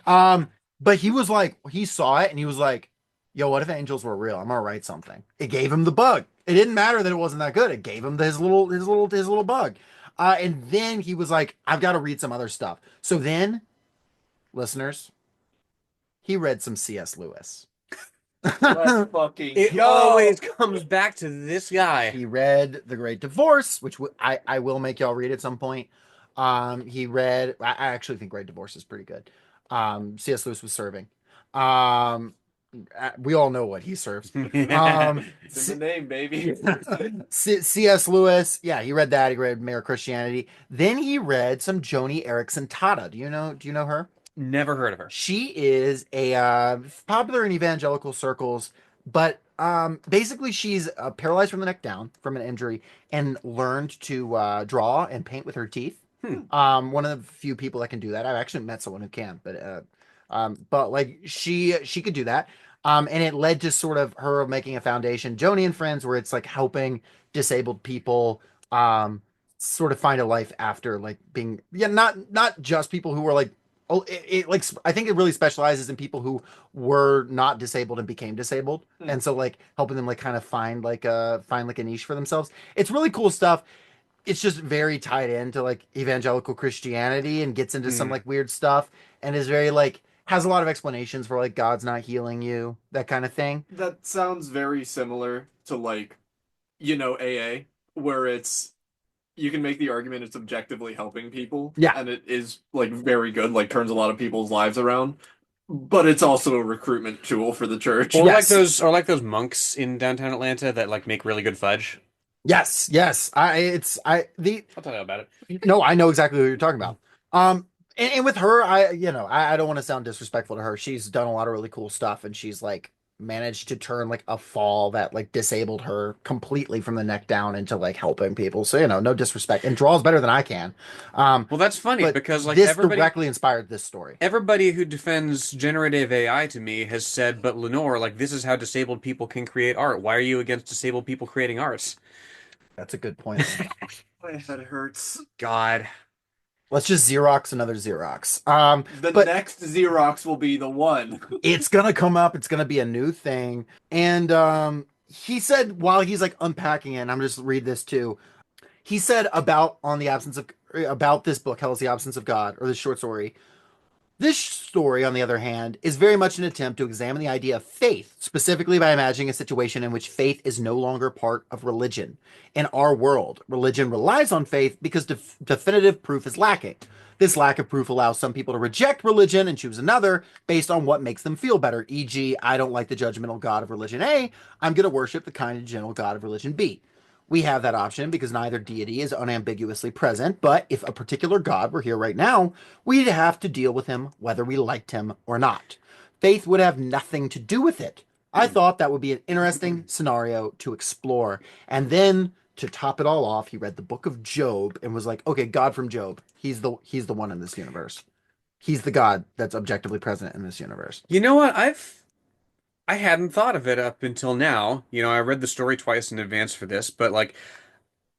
But he saw it and he was like, yo, what if angels were real? I'm gonna write something. It gave him the bug. It didn't matter that it wasn't that good. It gave him his little bug. And then he was like, I've got to read some other stuff. So then, listeners, he read some C.S. Lewis. Let's fucking It go. always comes back to this guy. He read The Great Divorce, which I will make y'all read at some point. He read, I actually think Great Divorce is pretty good. C.S. Lewis was serving. We all know what he serves. It's in the name, baby. C.S. Lewis, yeah, he read that. He read Mere Christianity. Then he read some Joni Eareckson Tada. Do you know her? Never heard of her. She is a popular in evangelical circles, but basically she's paralyzed from the neck down from an injury and learned to draw and paint with her teeth. One of the few people that can do that. I've actually met someone who can, but like she could do that. And it led to sort of her making a foundation, Joni and Friends, where it's like helping disabled people sort of find a life after like being, yeah, not just people who were like, oh, like I think it really specializes in people who were not disabled and became disabled, Hmm. and so like helping them like kind of find like a niche for themselves. It's really cool stuff. It's just very tied into like evangelical Christianity and gets into some Mm. like weird stuff, and is very like has a lot of explanations for like God's not healing you, that kind of thing. That sounds very similar to like, AA, where it's you can make the argument it's objectively helping people, Yeah. and it is like very good, like turns a lot of people's lives around, but it's also a recruitment tool for the church. Yes. Or like those monks in downtown Atlanta that like make really good fudge. Yes, yes. I'll tell you about it. No, I know exactly what you're talking about. And with her, I don't want to sound disrespectful to her. She's done a lot of really cool stuff, and she's like managed to turn like a fall that like disabled her completely from the neck down into like helping people. So, no disrespect, and draws better than I can. Well, that's funny But because like this directly inspired this story. everybody who defends generative AI to me has said, but Lenore, like this is how disabled people can create art. Why are you against disabled people creating art? That's a good point. My head hurts. God. Let's just Xerox another Xerox. The But next Xerox will be the one. it's gonna come up. It's gonna be a new thing. And he said while he's like unpacking it, and I'm just read this too. He said about this book, Hell is the Absence of God, or this short story. This story, on the other hand, is very much an attempt to examine the idea of faith, specifically by imagining a situation in which faith is no longer part of religion. In our world, religion relies on faith because definitive proof is lacking. This lack of proof allows some people to reject religion and choose another based on what makes them feel better. E.g., I don't like the judgmental God of religion A, I'm going to worship the kind and gentle God of religion B. We have that option because neither deity is unambiguously present, but if a particular God were here right now, we'd have to deal with him whether we liked him or not. Faith would have nothing to do with it. I thought that would be an interesting scenario to explore. And then to top it all off, he read the book of Job and was like, okay, God from Job, he's the one in this universe. He's the God that's objectively present in this universe. You know what? I hadn't thought of it up until now. I read the story twice in advance for this, but like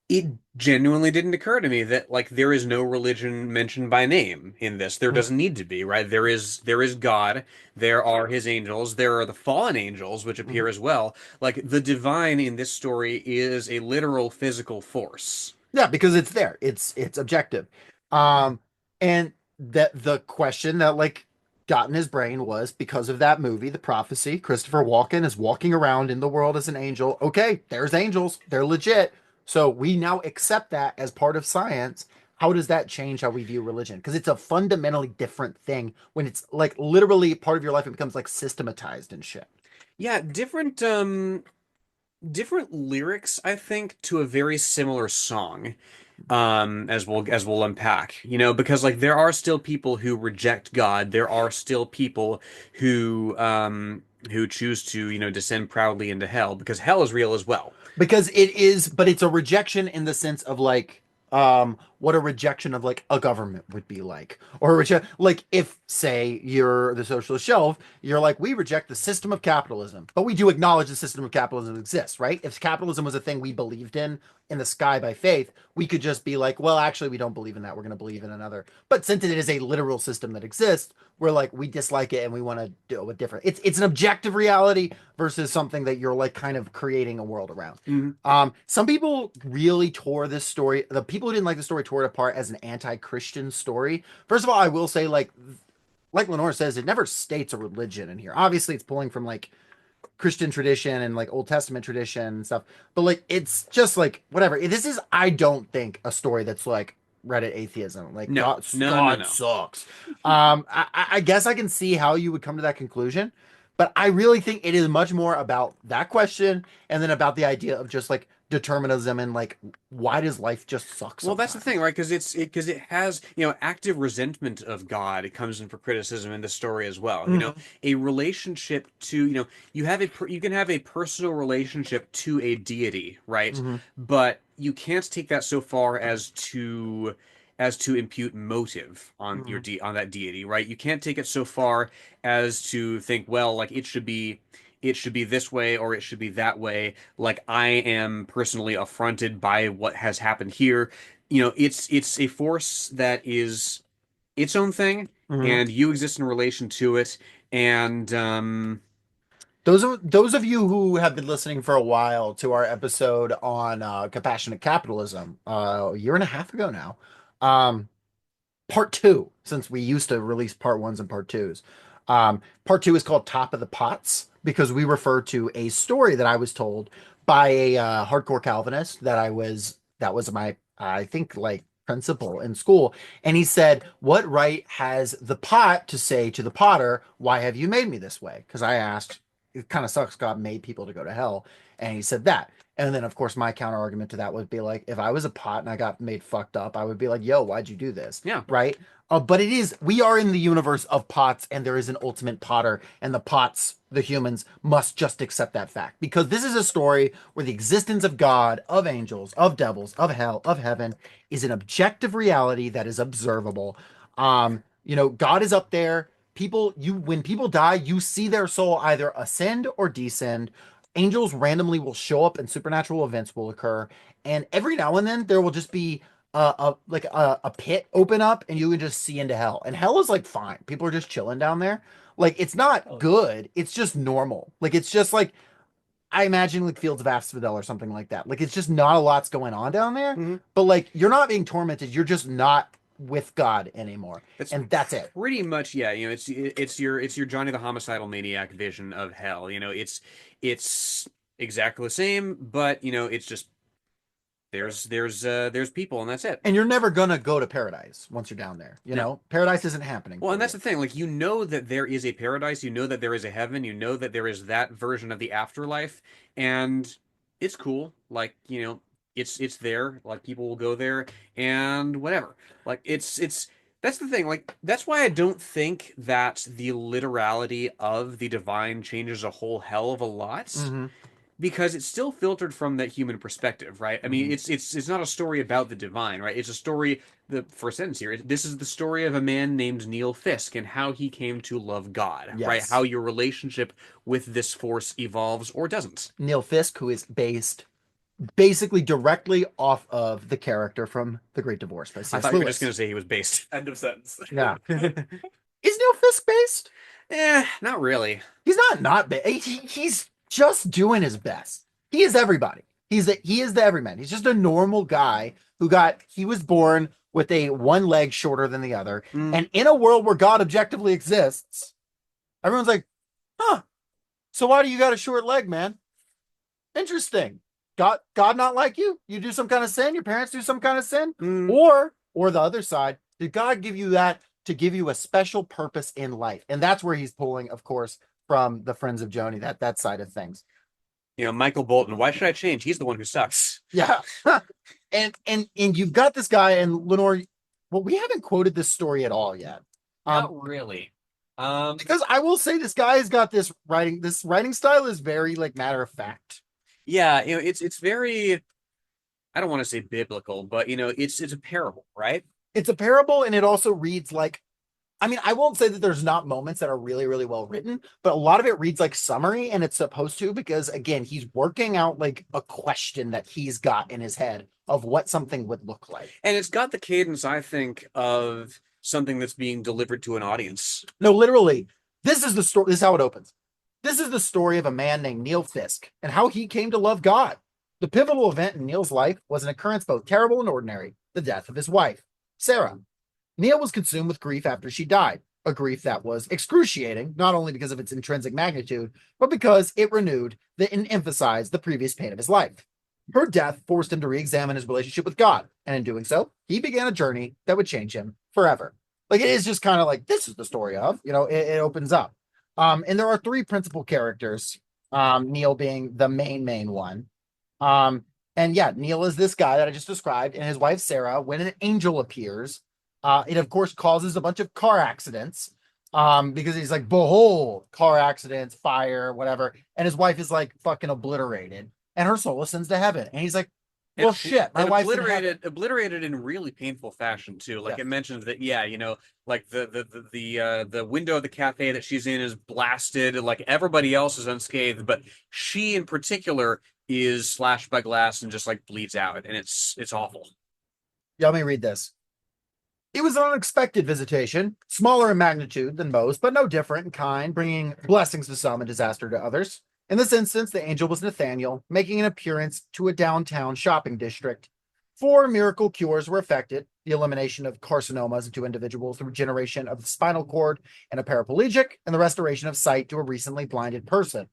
it genuinely didn't occur to me that like there is no religion mentioned by name in this. There doesn't need to be, right? There is God, there are his angels, there are the fallen angels which appear as well. Like the divine in this story is a literal physical force. Yeah, because it's there. It's objective. And that the question that like got in his brain was because of that movie, The Prophecy, Christopher Walken is walking around in the world as an angel. Okay, there's angels. They're legit. So we now accept that as part of science. How does that change how we view religion? Because it's a fundamentally different thing when it's like literally part of your life. It becomes like systematized and shit. Yeah, different lyrics, I think, to a very similar song. As we'll unpack, because like there are still people who reject God. There are still people who choose to, descend proudly into hell because hell is real as well. Because but it's a rejection in the sense of like what a rejection of like a government would be like, or like if say you're the socialist shelf, you're like, we reject the system of capitalism, but we do acknowledge the system of capitalism exists, right? If capitalism was a thing we believed in the sky by faith, we could just be like, well, actually we don't believe in that, we're going to believe in another. But since it is a literal system that exists, we're like, we dislike it and we want to do it different. It's an objective reality versus something that you're like kind of creating a world around. Some people really tore this story. The people who didn't like the story tore it apart as an anti-Christian story. First of all, I will say, like Lenore says, it never states a religion in here. Obviously, it's pulling from like Christian tradition and like Old Testament tradition and stuff. But like, it's just like whatever. This is, I don't think, a story that's like Reddit atheism. Like No, God no. sucks. I guess I can see how you would come to that conclusion, but I really think it is much more about that question and then about the idea of just like determinism and like why does life just suck Well, that's the sometimes? thing, right? Because it has, active resentment of God. It comes in for criticism in the story as well. A relationship to, you can have a personal relationship to a deity, right? Mhm. But you can't take that so far as to impute motive on on that deity, right? You can't take it so far as to think, well, like it should be this way or it should be that way. Like I am personally affronted by what has happened here. It's a force that is its own thing, Mhm. and you exist in relation to it. And Those of you who have been listening for a while to our episode on compassionate capitalism, a year and a half ago now, um, part two, since we used to release part ones and part twos. Part two is called Top of the Pots because we refer to a story that I was told by a hardcore Calvinist that was my, I think, like principal in school. And he said, "What right has the pot to say to the potter, why have you made me this way?" Because I asked, it kind of sucks God made people to go to hell. And he said that. And then, of course, my counter argument to that would be like, if I was a pot and I got made fucked up, I would be like, yo, why'd you do this? yeah, Right. But we are in the universe of pots, and there is an ultimate potter, and the pots, the humans, must just accept that fact because this is a story where the existence of God, of angels, of devils, of hell, of heaven is an objective reality that is observable. God is up there. When people die, you see their soul either ascend or descend. Angels randomly will show up and supernatural events will occur. And every now and then there will just be a pit open up and you can just see into hell. And hell is like fine. People are just chilling down there. Like it's not good. It's just normal. Like it's just like I imagine like Fields of Asphodel or something like that. Like it's just not a lot's going on down there. Mhm. But like you're not being tormented. You're just not with God anymore. And that's it. pretty much, yeah. It's your Johnny the homicidal maniac vision of hell. It's exactly the same, but it's just there's people and that's it. And you're never gonna go to paradise once you're down there. You No. know, paradise isn't happening. Well, for and that's you. the thing. Like, that there is a paradise, that there is a heaven, that there is that version of the afterlife, and it's cool. Like, it's there. Like, people will go there and whatever. Like, it's that's the thing. Like, that's why I don't think that the literality of the divine changes a whole hell of a lot. Mhm. Because it's still filtered from that human perspective, right? I mean, Mhm. it's not a story about the divine, right? It's a story. The first sentence here. This is the story of a man named Neil Fisk and how he came to love God, right? Yes. How your relationship with this force evolves or doesn't. Neil Fisk, who is based basically directly off of the character from The Great Divorce by I C.S. thought you were Lewis. just gonna say he was based. End of sentence. Yeah. Is Neil Fisk based? Not really. He's not he's just doing his best. He is everybody. He is the everyman. He's just a normal guy he was born with a one leg shorter than the other. Mm. And in a world where God objectively exists, everyone's like, huh, so why do you got a short leg, man? Interesting. God not like you? You do some kind of sin? Your parents do some kind of sin? Mm. Or the other side, did God give you that to give you a special purpose in life? And that's where he's pulling, of course, from the Friends of Joni, that side of things. Michael Bolton. Why should I change? He's the one who sucks. Yeah. and you've got this guy, and Lenore, well, we haven't quoted this story at all yet. Not really. Because I will say this guy has got this writing style is very like matter of fact. Yeah, it's very. I don't want to say biblical, but it's a parable, right? It's a parable, and it also reads like, I mean, I won't say that there's not moments that are really, really well written, but a lot of it reads like summary, and it's supposed to because, again, he's working out like a question that he's got in his head of what something would look like. And it's got the cadence, I think, of something that's being delivered to an audience. No, literally, this is the story. This is how it opens. This is the story of a man named Neil Fisk and how he came to love God. The pivotal event in Neil's life was an occurrence both terrible and ordinary, the death of his wife, Sarah. Neil was consumed with grief after she died, a grief that was excruciating, not only because of its intrinsic magnitude, but because it renewed and emphasized the previous pain of his life. Her death forced him to re-examine his relationship with God, and in doing so, he began a journey that would change him forever. Like, it is just kind of like, this is the story of, it opens up. And there are three principal characters, Neil being the main one. And yeah, Neil is this guy that I just described, and his wife, Sarah, when an angel appears, it of course causes a bunch of car accidents, because he's like, behold, car accidents, fire, whatever. And his wife is like fucking obliterated, and her soul ascends to heaven. And he's like, And Well, shit, my and wife's in heaven. obliterated in really painful fashion too. Like Yes. it mentions that, yeah, like the window of the cafe that she's in is blasted. Like everybody else is unscathed, but she in particular is slashed by glass and just like bleeds out, and it's awful. Yeah, let me read this. It was an unexpected visitation, smaller in magnitude than most, but no different in kind, bringing blessings to some and disaster to others. In this instance, the angel was Nathaniel, making an appearance to a downtown shopping district. 4 miracle cures were effected: the elimination of carcinomas in 2 individuals, the regeneration of the spinal cord and a paraplegic, and the restoration of sight to a recently blinded person.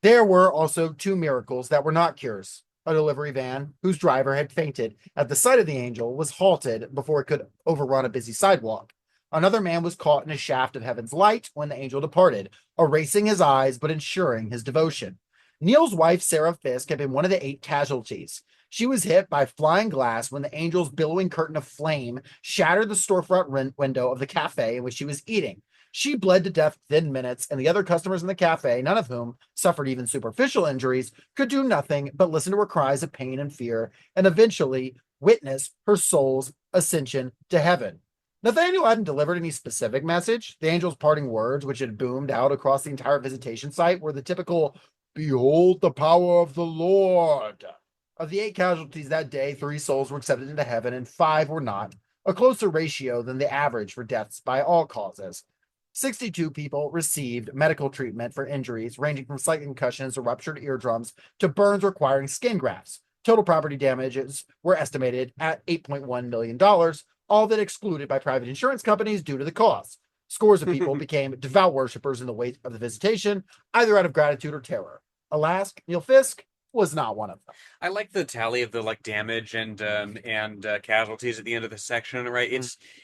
There were also 2 miracles that were not cures. A delivery van, whose driver had fainted at the sight of the angel, was halted before it could overrun a busy sidewalk. Another man was caught in a shaft of heaven's light when the angel departed, erasing his eyes but ensuring his devotion. Neil's wife, Sarah Fisk, had been one of the 8 casualties. She was hit by flying glass when the angel's billowing curtain of flame shattered the storefront window of the cafe in which she was eating. She bled to death within minutes, and the other customers in the cafe, none of whom suffered even superficial injuries, could do nothing but listen to her cries of pain and fear, and eventually witness her soul's ascension to heaven. Nathaniel hadn't delivered any specific message. The angel's parting words, which had boomed out across the entire visitation site, were the typical, "Behold the power of the Lord." Of the 8 casualties that day, 3 souls were accepted into heaven and 5 were not, a closer ratio than the average for deaths by all causes. 62 people received medical treatment for injuries ranging from slight concussions to ruptured eardrums to burns requiring skin grafts. Total property damages were estimated at $8.1 million, all that excluded by private insurance companies due to the costs. Scores of people became devout worshippers in the wake of the visitation, either out of gratitude or terror. Alas, Neil Fisk was not one of them. I like the tally of the like damage and casualties at the end of the section, right?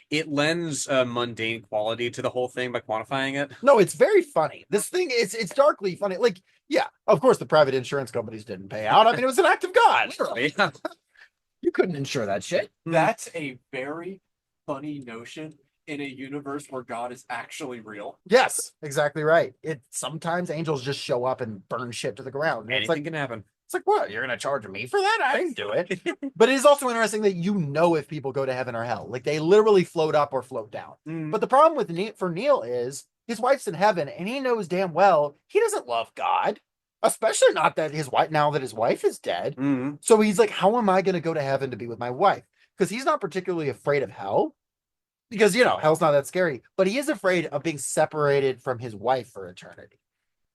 It lends a mundane quality to the whole thing by quantifying it. No, it's very funny. This thing is it's darkly funny. Like, yeah, of course the private insurance companies didn't pay out. I mean, it was an act of God. Literally, yeah. You couldn't insure that shit. That's a very funny notion in a universe where God is actually real. Yes, exactly right. It sometimes angels just show up and burn shit to the ground. And Anything can happen. it's like, what? You're gonna charge me for that? I didn't do it. But it is also interesting that you know if people go to heaven or hell. Like they literally float up or float down. Mm. But the problem with for Neil is his wife's in heaven and he knows damn well he doesn't love God. Especially not that his wife now that his wife is dead. Mhm. So he's like, how am I going to go to heaven to be with my wife? Because he's not particularly afraid of hell. Because hell's not that scary, but he is afraid of being separated from his wife for eternity.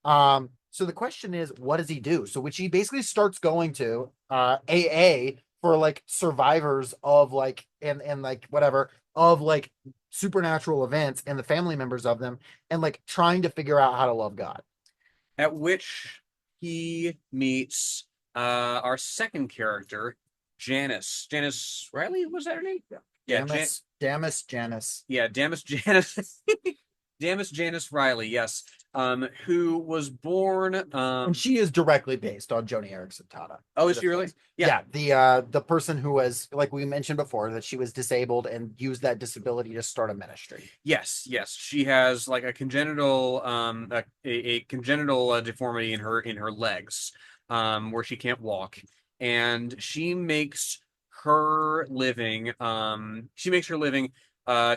So the question is, what does he do? So which he basically starts going to AA for like survivors of like and like whatever of like supernatural events and the family members of them and like trying to figure out how to love God. At which he meets our second character, Janice. Janice Riley, was that her name? Yeah, Damus Janice. yeah, Damus Janice. Damus Janice Riley, yes. Who was born And she is directly based on Joni Eareckson Tada. oh, is she really? Yeah, the person who was, like we mentioned before, that she was disabled and used that disability to start a ministry. Yes. She has like a congenital a congenital deformity in her legs, where she can't walk, and she makes her living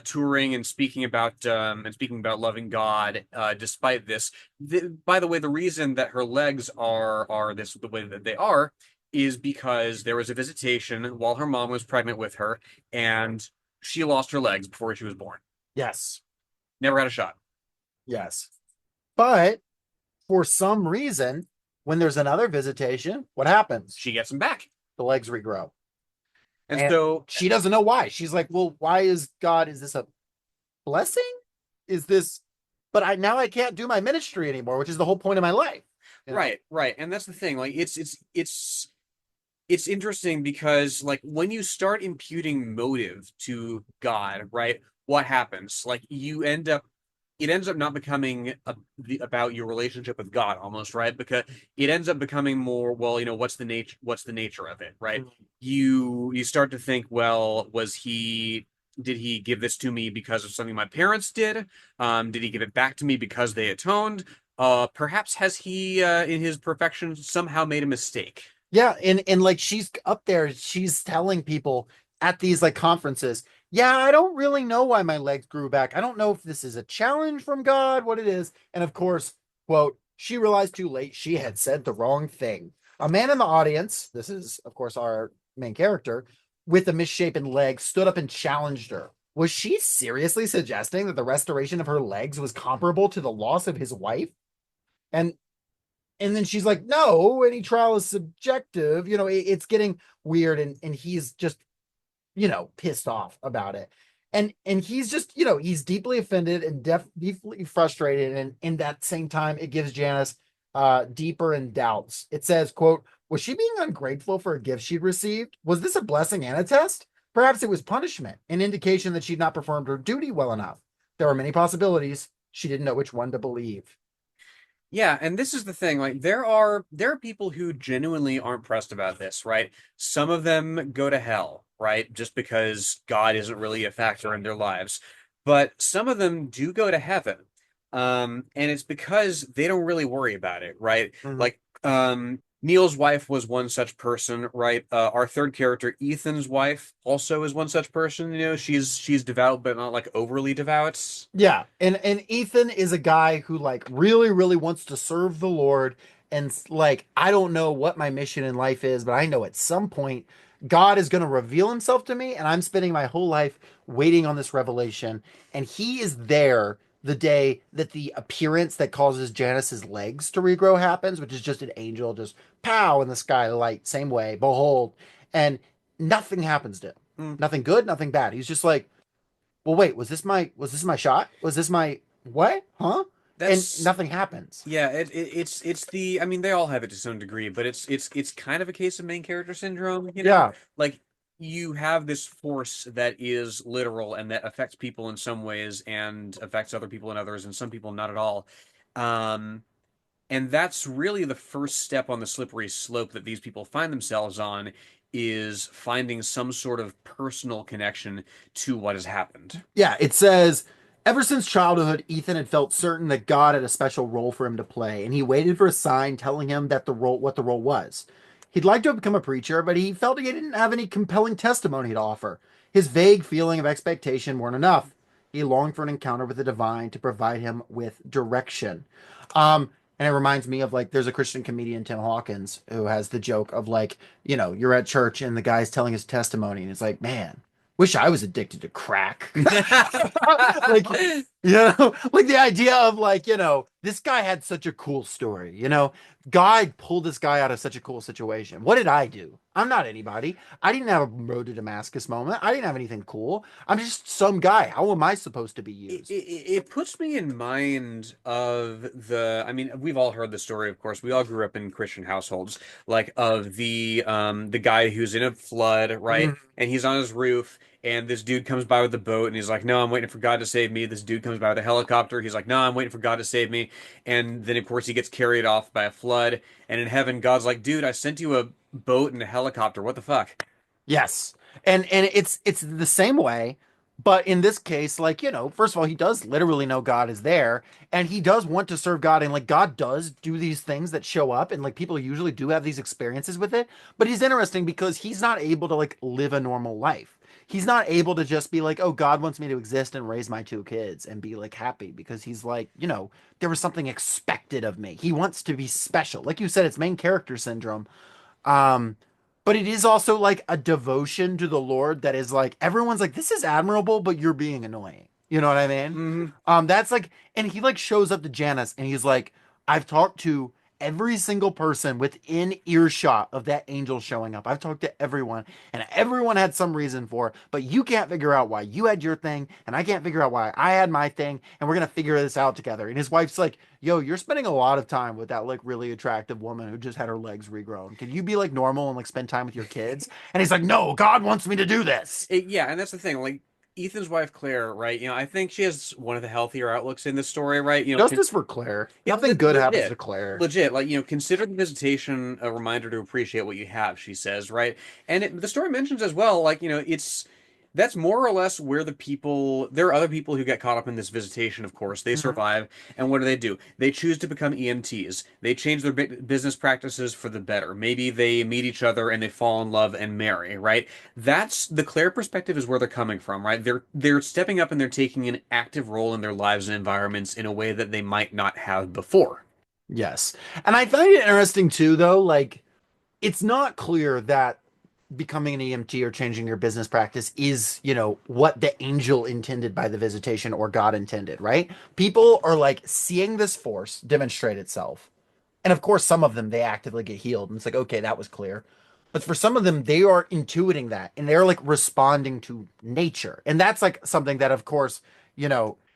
touring and speaking about loving God, despite this. By the way, the reason that her legs are this the way that they are is because there was a visitation while her mom was pregnant with her, and she lost her legs before she was born. Yes, Never had a shot. yes. But for some reason, when there's another visitation, what happens? She gets them back. The legs regrow. And And so she doesn't know why. She's like, well, why is this a blessing? Is this, but now I can't do my ministry anymore, which is the whole point of my life. You know? right. And that's the thing. Like it's interesting because like when you start imputing motive to God, right? What happens? Like it ends up not becoming about your relationship with God almost, right? Because it ends up becoming more, well, what's the nature of it, right? You start to think, well, did he give this to me because of something my parents did? Did he give it back to me because they atoned? Perhaps has he in his perfection somehow made a mistake? Yeah, and like she's up there, she's telling people at these like conferences, yeah, I don't really know why my legs grew back. I don't know if this is a challenge from God, what it is. And of course, quote, she realized too late she had said the wrong thing. A man in the audience, this is of course our main character, with a misshapen leg, stood up and challenged her. Was she seriously suggesting that the restoration of her legs was comparable to the loss of his wife? And and then she's like, no, any trial is subjective. It's getting weird, and he's just, pissed off about it. And he's just, he's deeply offended and deeply frustrated. And in that same time, it gives Janice deeper in doubts. It says, quote, was she being ungrateful for a gift she'd received? Was this a blessing and a test? Perhaps it was punishment, an indication that she'd not performed her duty well enough. There were many possibilities. She didn't know which one to believe. Yeah, and this is the thing, like there are people who genuinely aren't pressed about this, right? Some of them go to hell, right? Just because God isn't really a factor in their lives. But some of them do go to heaven. And it's because they don't really worry about it, right? Mhm. Like Neil's wife was one such person, right? Our third character, Ethan's wife, also is one such person. She's devout, but not like overly devout. Yeah, and Ethan is a guy who like really really wants to serve the Lord, and like I don't know what my mission in life is, but I know at some point God is going to reveal himself to me, and I'm spending my whole life waiting on this revelation, and he is there the day that the appearance that causes Janice's legs to regrow happens, which is just an angel just pow in the sky, light, same way, behold, and nothing happens to him. Mm. Nothing good, nothing bad. He's just like, well, wait, was this my shot? Was this my what? Huh? And That's nothing happens. Yeah, it's the I mean they all have it to some degree, but it's kind of a case of main character syndrome, you know? Yeah. Like you have this force that is literal and that affects people in some ways and affects other people in others and some people not at all. Um and that's really the first step on the slippery slope that these people find themselves on is finding some sort of personal connection to what has happened. Yeah, it says ever since childhood, Ethan had felt certain that God had a special role for him to play, and he waited for a sign telling him that the role what the role was. He'd like to have become a preacher, but he felt he didn't have any compelling testimony to offer. His vague feeling of expectation weren't enough. He longed for an encounter with the divine to provide him with direction. And it reminds me of like there's a Christian comedian, Tim Hawkins, who has the joke of like, you're at church and the guy's telling his testimony, and it's like, man, wish I was addicted to crack. Like, like the idea of like, this guy had such a cool story, God pulled this guy out of such a cool situation. What did I do? I'm not anybody. I didn't have a road to Damascus moment. I didn't have anything cool. I'm just some guy. How am I supposed to be used? It puts me in mind of I mean, we've all heard the story, of course. We all grew up in Christian households, like of the guy who's in a flood, right? Mhm. And he's on his roof, and this dude comes by with a boat, and he's like, "No, I'm waiting for God to save me." This dude comes by with a helicopter. He's like, "No, I'm waiting for God to save me." And then, of course, he gets carried off by a flood. And in heaven, God's like, "Dude, I sent you a boat and a helicopter. What the fuck?" Yes. And it's the same way, but in this case, like, first of all, he does literally know God is there, and he does want to serve God, and like God does do these things that show up, and like people usually do have these experiences with it. But he's interesting because he's not able to like live a normal life. He's not able to just be like, oh, God wants me to exist and raise my two kids and be like happy because he's like, there was something expected of me. He wants to be special. Like you said, it's main character syndrome. Um, but it is also like a devotion to the Lord that is like everyone's like, this is admirable, but you're being annoying. You know what I mean? Hmm. That's like, and he like shows up to Janice and he's like, I've talked to every single person within earshot of that angel showing up. I've talked to everyone, and everyone had some reason for it, but you can't figure out why you had your thing, and I can't figure out why I had my thing, and we're gonna figure this out together. And his wife's like, yo, you're spending a lot of time with that like really attractive woman who just had her legs regrown. Can you be like normal and like spend time with your kids? And he's like, no, God wants me to do this. Yeah, and that's the thing. Like Ethan's wife Claire, right? I think she has one of the healthier outlooks in this story, right? Justice for Claire. Nothing good happens to Claire. Legit. Like consider the visitation a reminder to appreciate what you have. She says, right? And the story mentions as well, like it's That's more or less where there are other people who get caught up in this visitation, of course. They Mhm. survive, and what do? They choose to become EMTs. They change their business practices for the better. Maybe they meet each other and they fall in love and marry, right? That's the Claire perspective is where they're coming from, right? They're stepping up and they're taking an active role in their lives and environments in a way that they might not have before. Yes. And I find it interesting too, though, like it's not clear that becoming an EMT or changing your business practice is, what the angel intended by the visitation or God intended, right? People are like seeing this force demonstrate itself. And of course, some of them they actively get healed. And it's like, okay, that was clear. But for some of them, they are intuiting that and they're like responding to nature. And that's like something that, of course,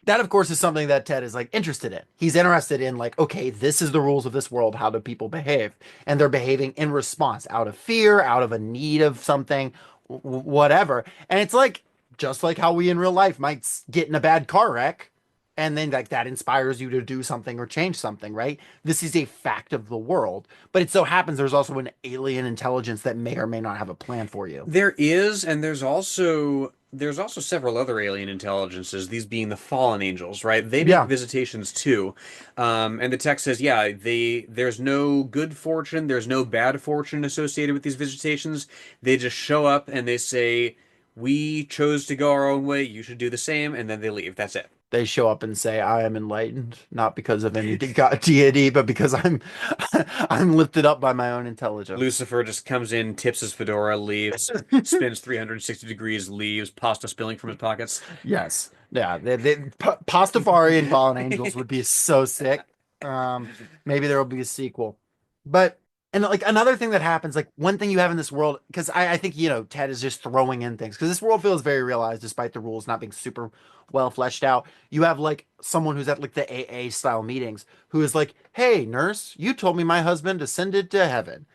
that of course is something that Ted is like interested in. He's interested in like, okay, this is the rules of this world. How do people behave? And they're behaving in response out of fear, out of a need of something, whatever. And it's like, just like how we in real life might get in a bad car wreck and then like that inspires you to do something or change something, right? This is a fact of the world, but it so happens there's also an alien intelligence that may or may not have a plan for you. There is, and there's also several other alien intelligences, these being the fallen angels, right? They make Yeah, visitations too. And the text says, yeah, there's no good fortune, there's no bad fortune associated with these visitations. They just show up and they say, "We chose to go our own way, you should do the same," and then they leave. That's it. they show up and say, "I am enlightened, not because of any deity, but because I'm I'm lifted up by my own intelligence." Lucifer just comes in, tips his fedora, leaves, spins 360 degrees, leaves, pasta spilling from his pockets. Yes, yeah, Pastafari and Fallen Angels would be so sick. Um, Maybe there will be a sequel, but and like another thing that happens, like one thing you have in this world, because I think Ted is just throwing in things because this world feels very realized despite the rules not being super well fleshed out. You have like someone who's at like the AA style meetings who is like, "Hey, nurse, you told me my husband ascended to heaven.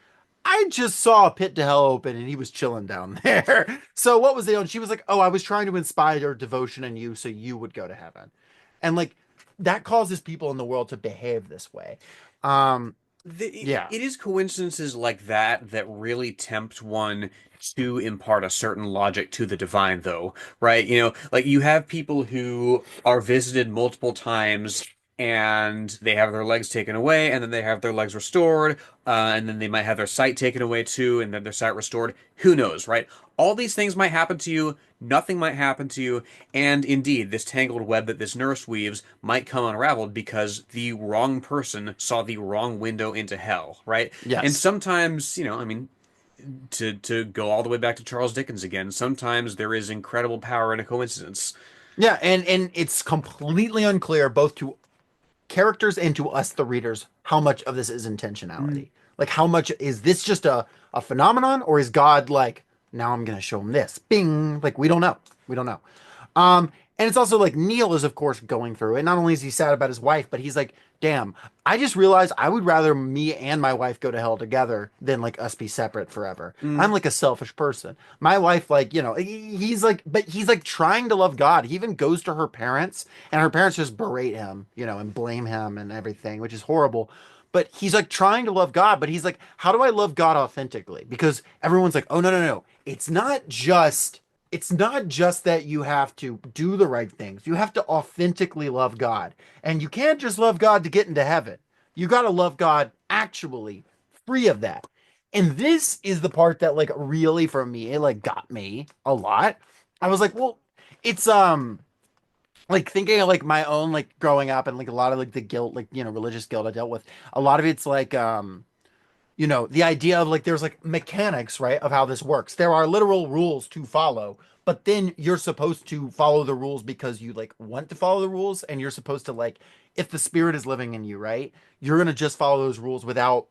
I just saw a pit to hell open and he was chilling down there. So what was the deal?" And she was like, "Oh, I was trying to inspire devotion in you so you would go to heaven." And like that causes people in the world to behave this way. Um, yeah. It is coincidences like that that really tempt one to impart a certain logic to the divine, though, right? Like you have people who are visited multiple times and they have their legs taken away and then they have their legs restored, and then they might have their sight taken away too and then their sight restored. Who knows, right? All these things might happen to you, nothing might happen to you, and indeed, this tangled web that this nurse weaves might come unraveled because the wrong person saw the wrong window into hell, right? And Yes. sometimes, I mean, to go all the way back to Charles Dickens again, sometimes there is incredible power in a coincidence. Yeah, and it's completely unclear both to characters and to us the readers how much of this is intentionality. Like how much is this just a phenomenon or is God like, now I'm gonna show him this. Bing. Like we don't know. We don't know. And it's also like Neil is of course going through it. Not only is he sad about his wife, but he's like, damn, I just realized I would rather me and my wife go to hell together than like us be separate forever. I'm Mm. like a selfish person. My wife, like, he's like, but he's like trying to love God. He even goes to her parents and her parents just berate him, and blame him and everything, which is horrible. But he's like trying to love God, but he's like, how do I love God authentically? Because everyone's like, oh no, no, no. It's not just that you have to do the right things. You have to authentically love God. And you can't just love God to get into heaven. You got to love God actually free of that. And this is the part that like really for me, it like got me a lot. I was like, well, it's like thinking of like my own like growing up and like a lot of like the guilt, like religious guilt I dealt with. A lot of it's like the idea of like there's like mechanics, right, of how this works. There are literal rules to follow, but then you're supposed to follow the rules because you like want to follow the rules, and you're supposed to like, if the spirit is living in you, right, you're gonna just follow those rules without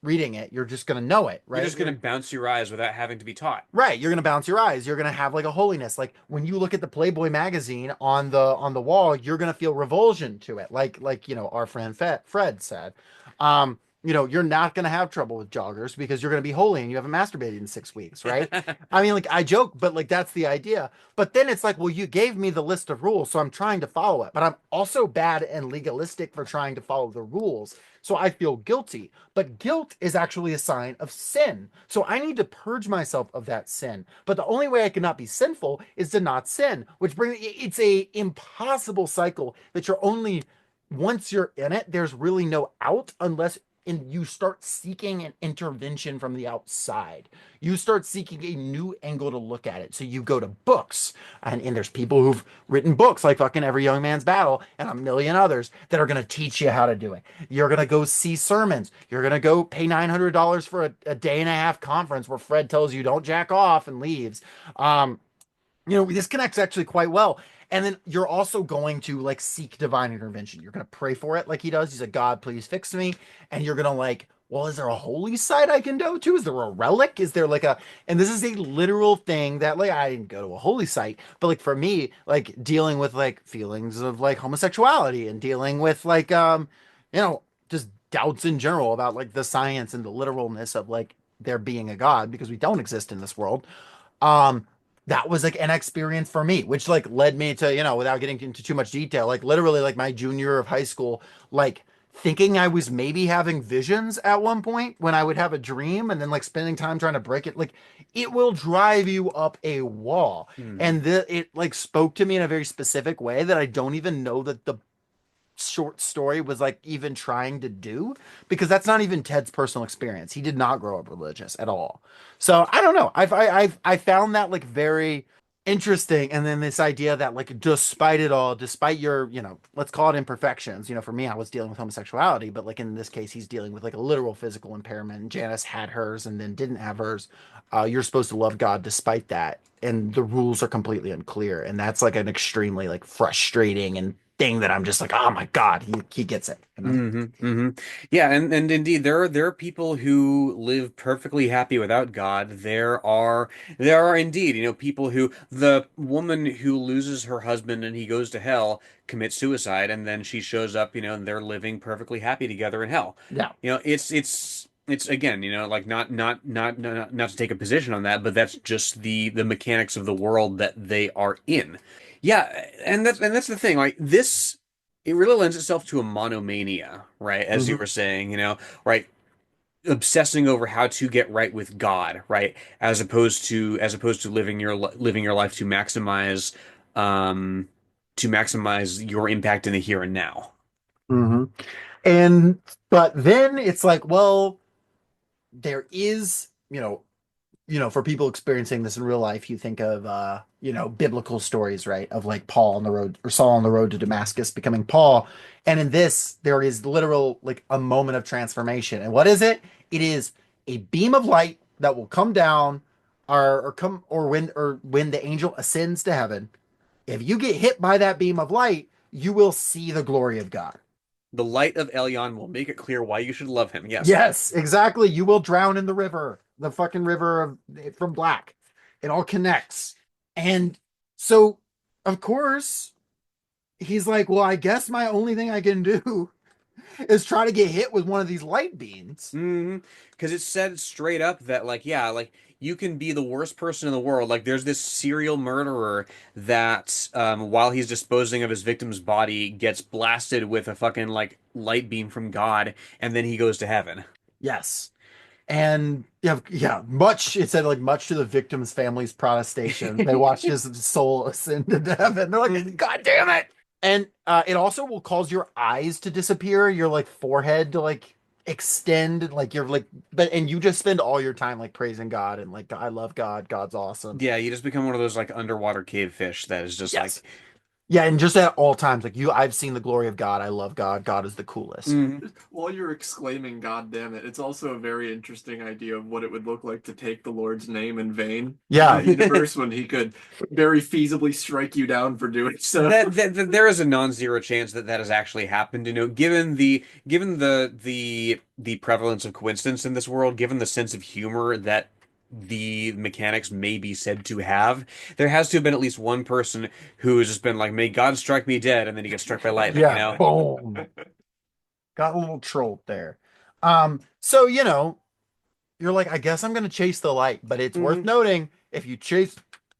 reading it. You're just gonna know it, You're right? just going to bounce your eyes without having to be taught. Right, you're gonna bounce your eyes. You're gonna have like a holiness. Like when you look at the Playboy magazine on the wall, you're gonna feel revulsion to it. Like our friend Fred said. you're not going to have trouble with joggers because you're going to be holy and you haven't masturbated in 6 weeks, right? I mean, like, I joke, but like, that's the idea. But then it's like, well, you gave me the list of rules, so I'm trying to follow it. But I'm also bad and legalistic for trying to follow the rules. So I feel guilty. But guilt is actually a sign of sin. So I need to purge myself of that sin. But the only way I cannot be sinful is to not sin, which brings it's a impossible cycle that you're only once you're in it, there's really no out unless and you start seeking an intervention from the outside. You start seeking a new angle to look at it. So you go to books, and there's people who've written books like fucking Every Young Man's Battle and a million others that are going to teach you how to do it. You're going to go see sermons. You're going to go pay $900 for a day and a half conference where Fred tells you don't jack off and leaves. This connects actually quite well. And then you're also going to like seek divine intervention. You're going to pray for it like he does. He's like, God, please fix me. And you're going to like, well, is there a holy site I can go to? Is there a relic? Is there like and this is a literal thing that like, I didn't go to a holy site, but like for me, like dealing with like feelings of like homosexuality and dealing with like, just doubts in general about like the science and the literalness of like there being a God because we don't exist in this world. um that was like an experience for me, which like led me to, without getting into too much detail, like literally like my junior year of high school, like thinking I was maybe having visions at one point when I would have a dream and then like spending time trying to break it. Like it will drive you up a wall. Mhm. And it like spoke to me in a very specific way that I don't even know that the short story was like even trying to do, because that's not even Ted's personal experience. He did not grow up religious at all. So I don't know. I found that like very interesting. And then this idea that like despite it all, despite your, let's call it imperfections, for me, I was dealing with homosexuality, but like in this case, he's dealing with like a literal physical impairment. Janice had hers and then didn't have hers. You're supposed to love God despite that. And the rules are completely unclear. And that's like an extremely like frustrating and thing that I'm just like, oh my God, he gets it. Yeah, and indeed there are people who live perfectly happy without God. There are indeed, people who the woman who loses her husband and he goes to hell commits suicide and then she shows up, and they're living perfectly happy together in hell. Yeah. It's again, like not to take a position on that, but that's just the mechanics of the world that they are in. Yeah, and that's the thing. Like this, it really lends itself to a monomania, right? As you Hmm. were saying, right? Obsessing over how to get right with God, right? As opposed to living your life um to maximize your impact in the here and now. Hmm. And but then it's like, well, there is, for people experiencing this in real life, you think of biblical stories, right? Of like Paul on the road or Saul on the road to Damascus becoming Paul. And in this, there is literal like a moment of transformation. And what is it? It is a beam of light that will come down or when the angel ascends to heaven. If you get hit by that beam of light, you will see the glory of God. The light of Elyon will make it clear why you should love him. Yes. Yes, exactly. You will drown in the river, the fucking river from Black. It all connects. And so, of course, he's like, well, I guess my only thing I can do is try to get hit with one of these light beams. Because it's said straight up that, like, yeah, like you can be the worst person in the world. Like, there's this serial murderer that, while he's disposing of his victim's body, gets blasted with a fucking like light beam from God, and then he goes to heaven. Yes. And yeah, much it said like much to the victim's family's protestation. They watched his soul ascend into heaven. They're like, God damn it. And it also will cause your eyes to disappear, your like forehead to like extend, like you're like, and you just spend all your time like praising God and like I love God, God's awesome. Yeah, you just become one of those like underwater cave fish that is just like, Yes. Yeah, and just at all times, like I've seen the glory of God. I love God. God is the coolest. While you're exclaiming, God damn it, it's also a very interesting idea of what it would look like to take the Lord's name in vain. Yeah. In the universe when he could very feasibly strike you down for doing so. that there is a non-zero chance that that has actually happened. Given the prevalence of coincidence in this world, given the sense of humor that the mechanics may be said to have, there has to have been at least one person who has just been like, "May God strike me dead," and then he gets struck by lightning. Yeah. Boom. Got a little trolled there. So you're like, I guess I'm gonna chase the light, but it's worth Mhm. noting if you chase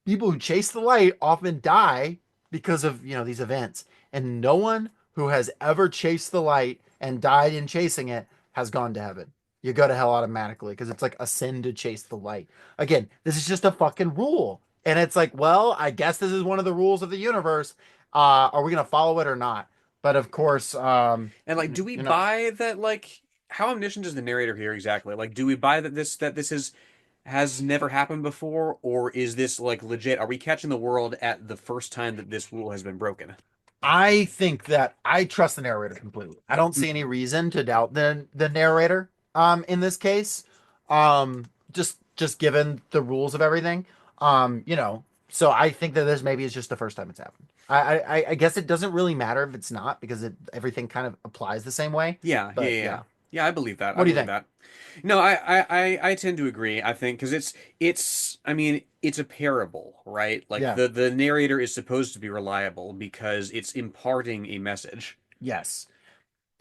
people who chase the light often die because of these events, and no one who has ever chased the light and died in chasing it has gone to heaven. You go to hell automatically because it's like a sin to chase the light. Again, this is just a fucking rule, and it's like, well, I guess this is one of the rules of the universe. Are we gonna follow it or not? But of course, And like, do we buy that? Like, how omniscient is the narrator here exactly? Like, do we buy that this is has never happened before, or is this like legit? Are we catching the world at the first time that this rule has been broken? I think that I trust the narrator completely. I don't see any reason to doubt the narrator in this case. Just given the rules of everything. So I think that this maybe is just the first time it's happened. I guess it doesn't really matter if it's not because everything kind of applies the same way. Yeah, yeah, But yeah, yeah. yeah. I believe that. I What do you believe think? that. No, I tend to agree. I think because it's I mean it's a parable, right? Like Yeah. the narrator is supposed to be reliable because it's imparting a message. Yes.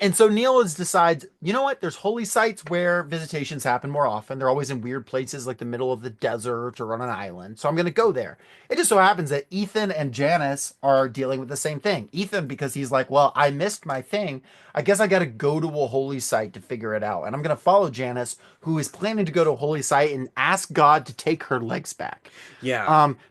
And so Neil is decides, you know what? There's holy sites where visitations happen more often. They're always in weird places like the middle of the desert or on an island. So I'm going to go there. It just so happens that Ethan and Janice are dealing with the same thing. Ethan, because he's like, well, I missed my thing. I guess I got to go to a holy site to figure it out. And I'm going to follow Janice, who is planning to go to a holy site and ask God to take her legs back. Yeah,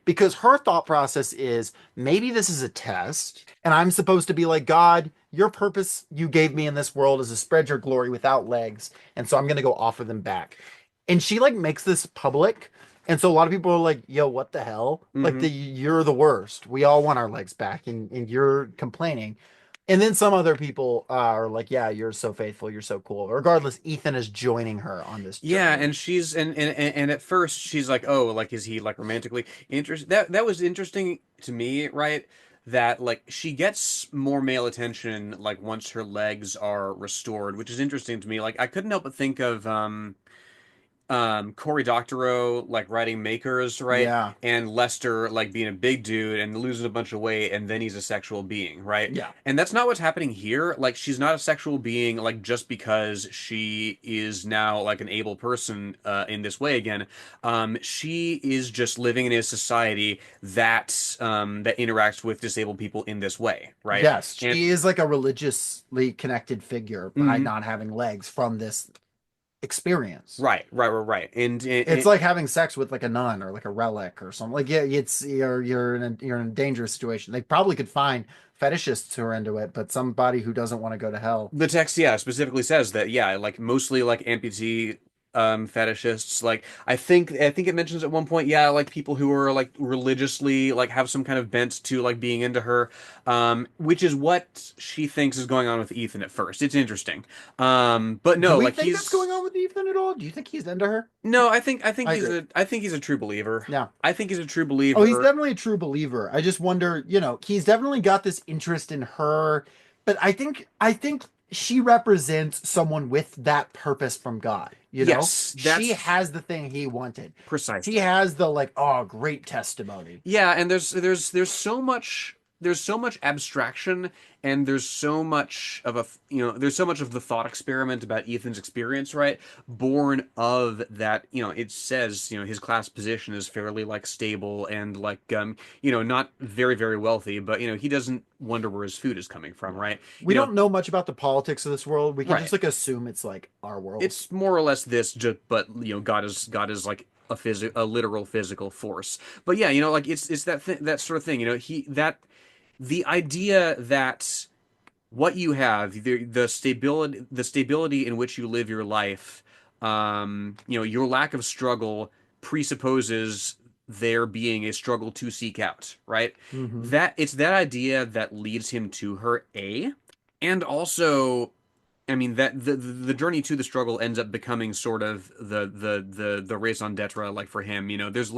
Because her thought process is maybe this is a test, and I'm supposed to be like, God, your purpose you gave me in this world is to spread your glory without legs, and so I'm gonna go offer them back. And she like makes this public, and so a lot of people are like, yo, what the hell? Like hmm you're the worst. We all want our legs back, and you're complaining. And then some other people are like, yeah, you're so faithful, you're so cool. Regardless, Ethan is joining her on this yeah. journey. And she's and at first she's like, oh, like is he like romantically interested? That was interesting to me, right? That like she gets more male attention like once her legs are restored, which is interesting to me. Like I couldn't help but think of Cory Doctorow like writing Makers, right? Yeah, And Lester like being a big dude and losing a bunch of weight and then he's a sexual being, right? yeah. And that's not what's happening here. Like she's not a sexual being like just because she is now like an able person in this way again. She is just living in a society that interacts with disabled people in this way, right? Yes, And she is like a religiously connected figure by mhm. not having legs from this experience. Right. It's like having sex with like a nun or like a relic or something. Like yeah, it's you're in a dangerous situation. They probably could find fetishists who are into it, but somebody who doesn't want to go to hell. The text, yeah, specifically says that, yeah, like mostly like amputee fetishists. Like I think it mentions at one point, yeah, like people who are like religiously like have some kind of bent to like being into her, which is what she thinks is going on with Ethan at first. It's interesting. But Do no, we like think that's he's going on with Ethan at all? Do you think he's into her? no, I think I he's agree. a true believer. Yeah. I think he's a true Oh, he's believer. definitely a true believer. I just wonder, he's definitely got this interest in her, but I think she represents someone with that purpose from God, you know? Yes, She that's has the thing he wanted. She precisely. has the like, oh, great testimony. Yeah, and there's so much abstraction and there's so much of there's so much of the thought experiment about Ethan's experience, right? Born of that, it says, his class position is fairly like stable and like not very very wealthy, but he doesn't wonder where his food is coming from, Yeah. right? We don't know much about the politics of this world. We can just Right. like assume it's like our world. It's more or less this, just but God is like a literal physical force. But yeah, like it's that sort of thing. The idea that what you have, the stability in which you live your life, your lack of struggle presupposes there being a struggle to seek out, right? Hmm. That it's that idea that leads him to her, and also I mean that the journey to the struggle ends up becoming sort of the raison d'etre, like for him. There's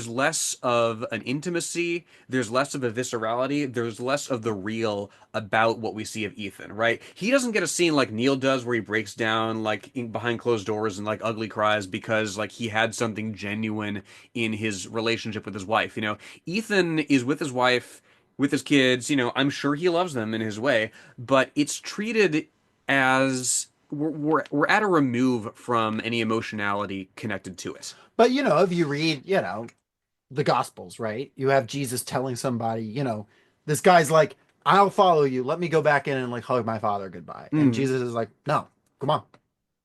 less of an intimacy, there's less of a viscerality, there's less of the real about what we see of Ethan, right? He doesn't get a scene like Neil does where he breaks down like behind closed doors and like ugly cries because like he had something genuine in his relationship with his wife. Ethan is with his wife, with his kids. I'm sure he loves them in his way, but it's treated as we're at a remove from any emotionality connected to it. But if you read, the Gospels, right? You have Jesus telling somebody, this guy's like, I'll follow you. Let me go back in and like hug my father goodbye. And Mm. Jesus is like, no, come on.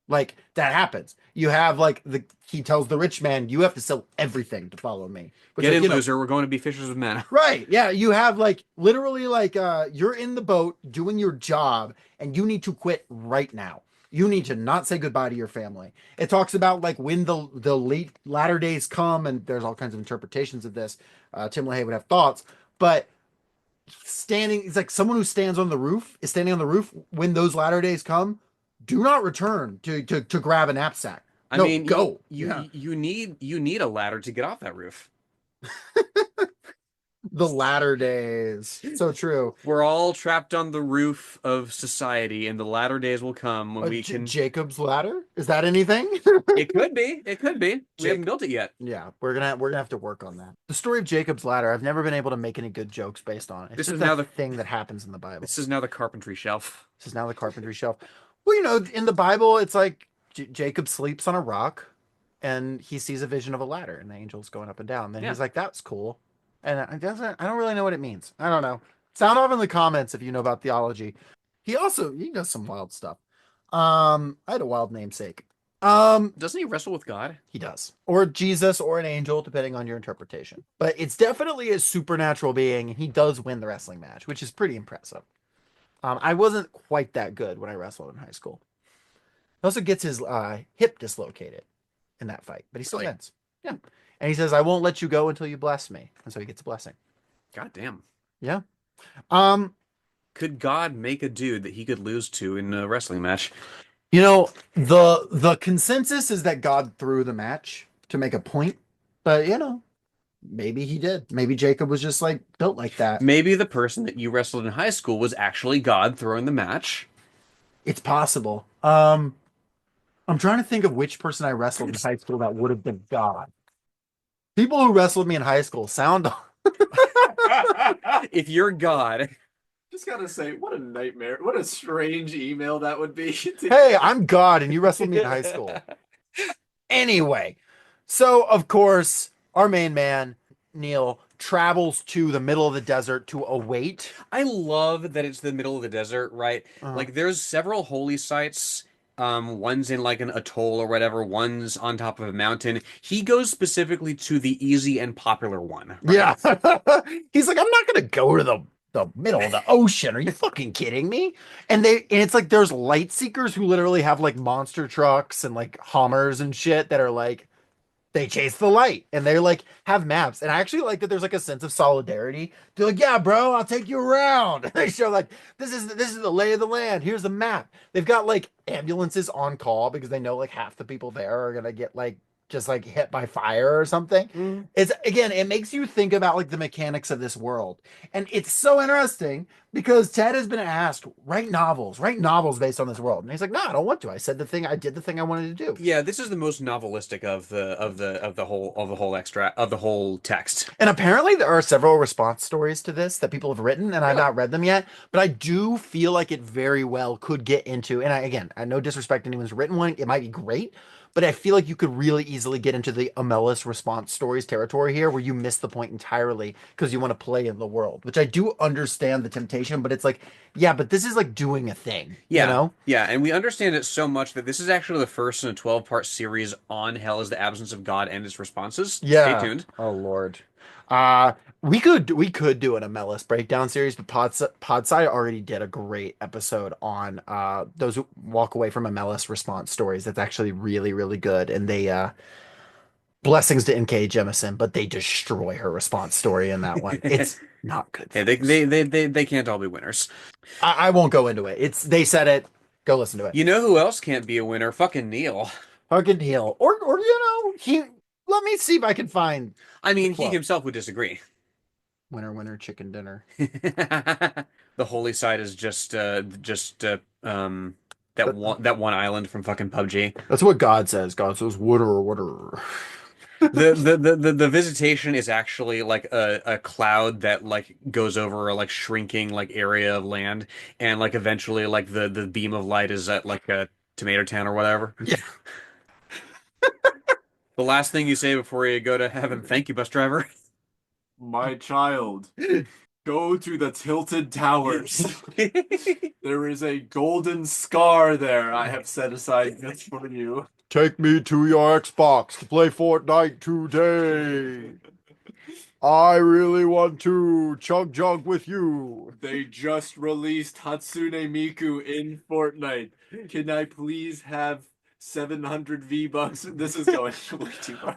Like that happens. You have like he tells the rich man, you have to sell everything to follow me. Which, Get like, in, loser. We're going to be fishers of men. right. Yeah. You have like literally like you're in the boat doing your job and you need to quit right now. You need to not say goodbye to your family. It talks about like when the late latter days come, and there's all kinds of interpretations of this. Tim LaHaye would have thoughts, but it's like someone who stands on the roof is standing on the roof when those latter days come. Do not return to grab a knapsack. I No, mean, go. you need a ladder to get off that roof. The latter days. So true. We're all trapped on the roof of society, and the latter days will come when we can. Jacob's ladder? Is that anything? It could be. It could be. We haven't built it yet. Yeah, we're gonna have to work on that. The story of Jacob's ladder. I've never been able to make any good jokes based on it. It's This just is now a the- thing that happens in the Bible. This is now the carpentry shelf. This is now the carpentry shelf. Well, in the Bible, it's like Jacob sleeps on a rock, and he sees a vision of a ladder, and the angels going up and down. Then Yeah. he's like, "That's cool," and I don't really know what it means. I don't know. Sound off in the comments if you know about theology. He does some wild stuff. I had a wild namesake. Doesn't he wrestle with God? He does. Or Jesus or an angel, depending on your interpretation. But it's definitely a supernatural being, and he does win the wrestling match, which is pretty impressive. I wasn't quite that good when I wrestled in high school. He also gets his hip dislocated in that fight, but he still Really? wins. Yeah. And he says, I won't let you go until you bless me. And so he gets a blessing. God damn. Yeah. Um, Could God make a dude that he could lose to in a wrestling match? the consensus is that God threw the match to make a point, but maybe he did. Maybe Jacob was just like built like that. Maybe the person that you wrestled in high school was actually God throwing the match. It's possible. I'm trying to think of which person I wrestled in high school that would have been God. People who wrestled me in high school sound. If you're God, Just gotta say, what a nightmare. What a strange email that would be. Hey, I'm God, and you wrestled me in high school. Anyway, so of course, our main man, Neil, travels to the middle of the desert to await. I love that it's the middle of the desert, right? Uh-huh. Like there's several holy sites. One's in like an atoll or whatever, one's on top of a mountain. He goes specifically to the easy and popular one. Right? Yeah. He's like, I'm not gonna go to the middle of the ocean. Are you fucking kidding me? And it's like there's light seekers who literally have like monster trucks and like Hummers and shit that are like they chase the light and they like have maps. And I actually like that there's like a sense of solidarity. They're like, yeah, bro, I'll take you around. And they show like this is the lay of the land. Here's the map. They've got like ambulances on call because they know like half the people there are gonna get like just like hit by fire or something. Mm. It's again, it makes you think about like the mechanics of this world. And it's so interesting because Ted has been asked, write novels based on this world. And he's like, no, I don't want to. I did the thing I wanted to do. Yeah, this is the most novelistic of the whole text. And apparently there are several response stories to this that people have written, and I've not read them yet. But I do feel like it very well could get into, and I no disrespect to anyone who's written one, it might be great, but I feel like you could really easily get into the Amelis response stories territory here where you miss the point entirely because you want to play in the world, which I do understand the temptation, but it's like, yeah, but this is like doing a thing, Yeah. Yeah, and we understand it so much that this is actually the first in a 12-part series on Hell is the Absence of God and its responses. Yeah. Stay tuned. Oh Lord. We could do an Amelis breakdown series, but Podside already did a great episode on those who walk away from Amelis response stories. That's actually really, really good. And they blessings to NK Jemison, but they destroy her response story in that one. It's not good. Hey, they can't all be winners. I won't go into it. They said it. Go listen to it. You know who else can't be a winner? Fucking Neil. Fucking Neil. Or he let me see if I can find I mean, he Well. himself would disagree. winner chicken dinner. The holy side is just that one island from fucking PUBG. That's what God says. God says water. The visitation is actually like a cloud that like goes over a like shrinking like area of land, and like eventually like the beam of light is at like a Tomato Town or whatever. Yeah. The last thing you say before you go to heaven, thank you, bus driver. My child, go to the tilted towers. There is a golden scar there I have set aside just for you. Take me to your Xbox to play Fortnite today. I really want to chug jug with you. They just released Hatsune Miku in Fortnite. Can I please have 700 V-Bucks? This is going way too far.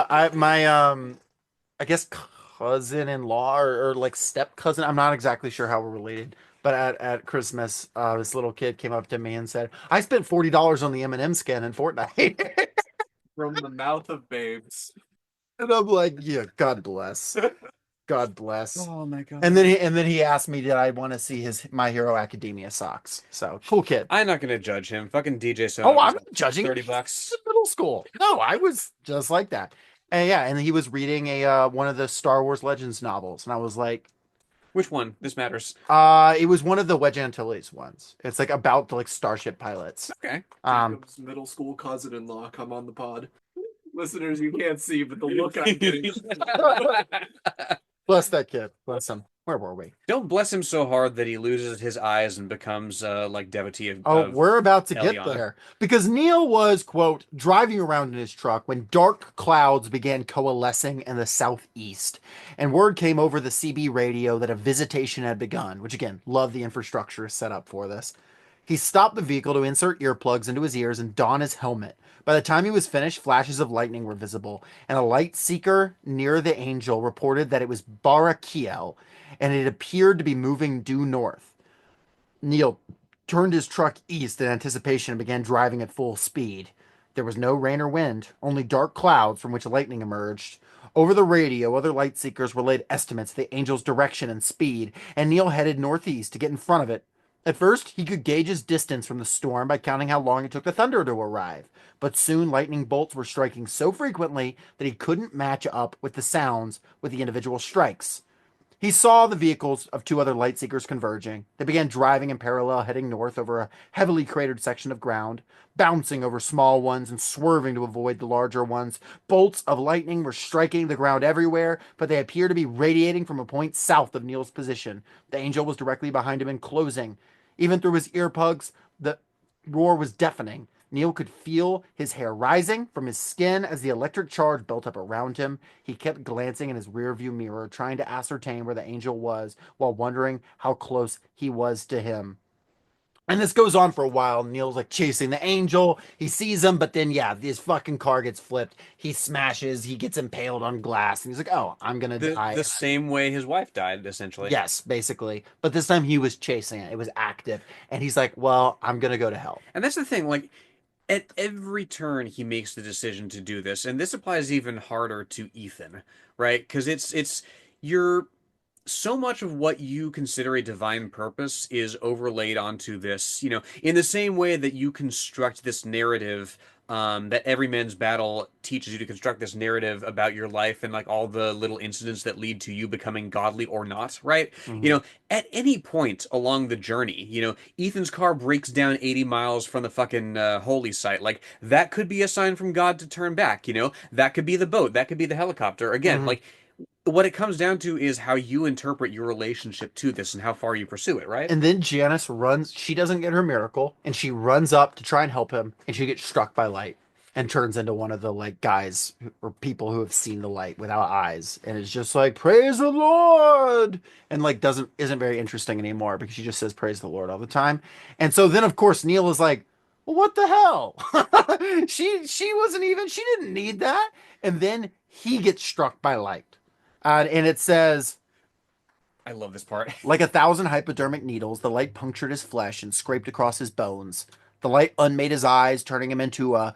I guess cousin-in-law or like step cousin. I'm not exactly sure how we're related. But at Christmas, this little kid came up to me and said, "I spent $40 on the M&M skin in Fortnite." From the mouth of babes. And I'm like, "Yeah, God bless, God bless." Oh my god. And then he asked me, did I want to see his My Hero Academia socks? So cool kid. I'm not gonna judge him. Fucking DJ Sony. Oh, I'm not judging. $30. It's middle school. No, I was just like that. And yeah, and he was reading a one of the Star Wars Legends novels, and I was like, Which one? This matters. it was one of the Wedge Antilles ones. It's like about the like starship pilots. Okay. Jacob's middle school cousin-in-law come on the pod. Listeners, you can't see, but the look I'm getting. Bless that kid. Bless him. Where were we? Don't bless him so hard that he loses his eyes and becomes like devotee of. Oh, we're about to get Eliana. there. Because Neil was, quote, driving around in his truck when dark clouds began coalescing in the southeast. And word came over the CB radio that a visitation had begun, which again, love the infrastructure set up for this. He stopped the vehicle to insert earplugs into his ears and don his helmet. By the time he was finished, flashes of lightning were visible, and a light seeker near the Angel reported that it was Barakiel, and it appeared to be moving due north. Neil turned his truck east in anticipation and began driving at full speed. There was no rain or wind, only dark clouds from which lightning emerged. Over the radio, other light seekers relayed estimates of the Angel's direction and speed, and Neil headed northeast to get in front of it. At first, he could gauge his distance from the storm by counting how long it took the thunder to arrive, but soon lightning bolts were striking so frequently that he couldn't match up with the sounds with the individual strikes. He saw the vehicles of two other light seekers converging. They began driving in parallel, heading north over a heavily cratered section of ground, bouncing over small ones and swerving to avoid the larger ones. Bolts of lightning were striking the ground everywhere, but they appeared to be radiating from a point south of Neil's position. The Angel was directly behind him and closing. Even through his earplugs, the roar was deafening. Neil could feel his hair rising from his skin as the electric charge built up around him. He kept glancing in his rearview mirror, trying to ascertain where the Angel was, while wondering how close he was to him. And this goes on for a while. Neil's like chasing the Angel. He sees him, but then, yeah, his fucking car gets flipped. He smashes. He gets impaled on glass. And he's like, oh, I'm going to die. The same way his wife died, essentially. Yes, basically. But this time he was chasing it. It was active. And he's like, well, I'm going to go to hell. And that's the thing, like, at every turn he makes the decision to do this, and this applies even harder to Ethan, right? Because it's you're so much of what you consider a divine purpose is overlaid onto this, in the same way that you construct this narrative, that every man's battle teaches you to construct this narrative about your life and like all the little incidents that lead to you becoming godly or not, right? At any point along the journey, Ethan's car breaks down 80 miles from the fucking holy site. Like that could be a sign from God to turn back, that could be the boat, that could be the helicopter. Again, like what it comes down to is how you interpret your relationship to this and how far you pursue it, right? And then Janice runs. She doesn't get her miracle, and she runs up to try and help him, and she gets struck by light and turns into one of the like guys or people who have seen the light without eyes, and it's just like praise the Lord, and like isn't very interesting anymore because she just says praise the Lord all the time. And so then of course Neil is like, well, what the hell? she wasn't even. She didn't need that. And then he gets struck by light. And it says, I love this part. like 1,000 hypodermic needles, the light punctured his flesh and scraped across his bones. The light unmade his eyes, turning him into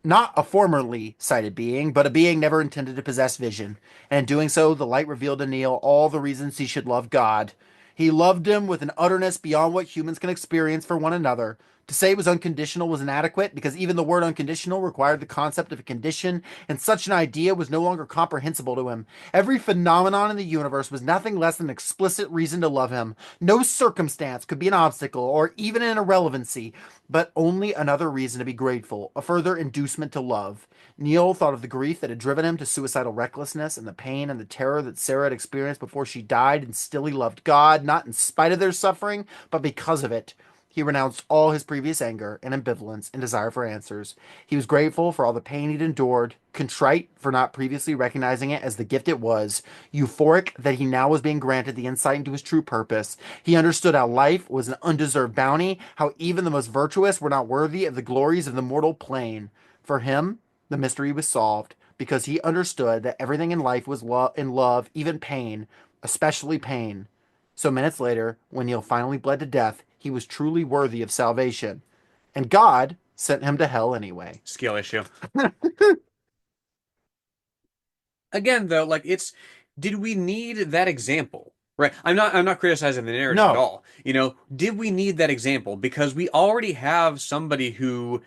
not a formerly sighted being, but a being never intended to possess vision. And in doing so, the light revealed to Neil all the reasons he should love God. He loved him with an utterness beyond what humans can experience for one another. To say it was unconditional was inadequate because even the word unconditional required the concept of a condition, and such an idea was no longer comprehensible to him. Every phenomenon in the universe was nothing less than an explicit reason to love him. No circumstance could be an obstacle or even an irrelevancy, but only another reason to be grateful, a further inducement to love. Neil thought of the grief that had driven him to suicidal recklessness and the pain and the terror that Sarah had experienced before she died, and still he loved God, not in spite of their suffering, but because of it. He renounced all his previous anger and ambivalence and desire for answers. He was grateful for all the pain he'd endured, contrite for not previously recognizing it as the gift it was, euphoric that he now was being granted the insight into his true purpose. He understood how life was an undeserved bounty, how even the most virtuous were not worthy of the glories of the mortal plane. For him, the mystery was solved because he understood that everything in life was in love, even pain, especially pain. So minutes later, when Neil finally bled to death, he was truly worthy of salvation. And God sent him to hell anyway. Skill issue. Again, though, like did we need that example? Right. I'm not criticizing the narrative at No. all. Did we need that example? Because we already have somebody who,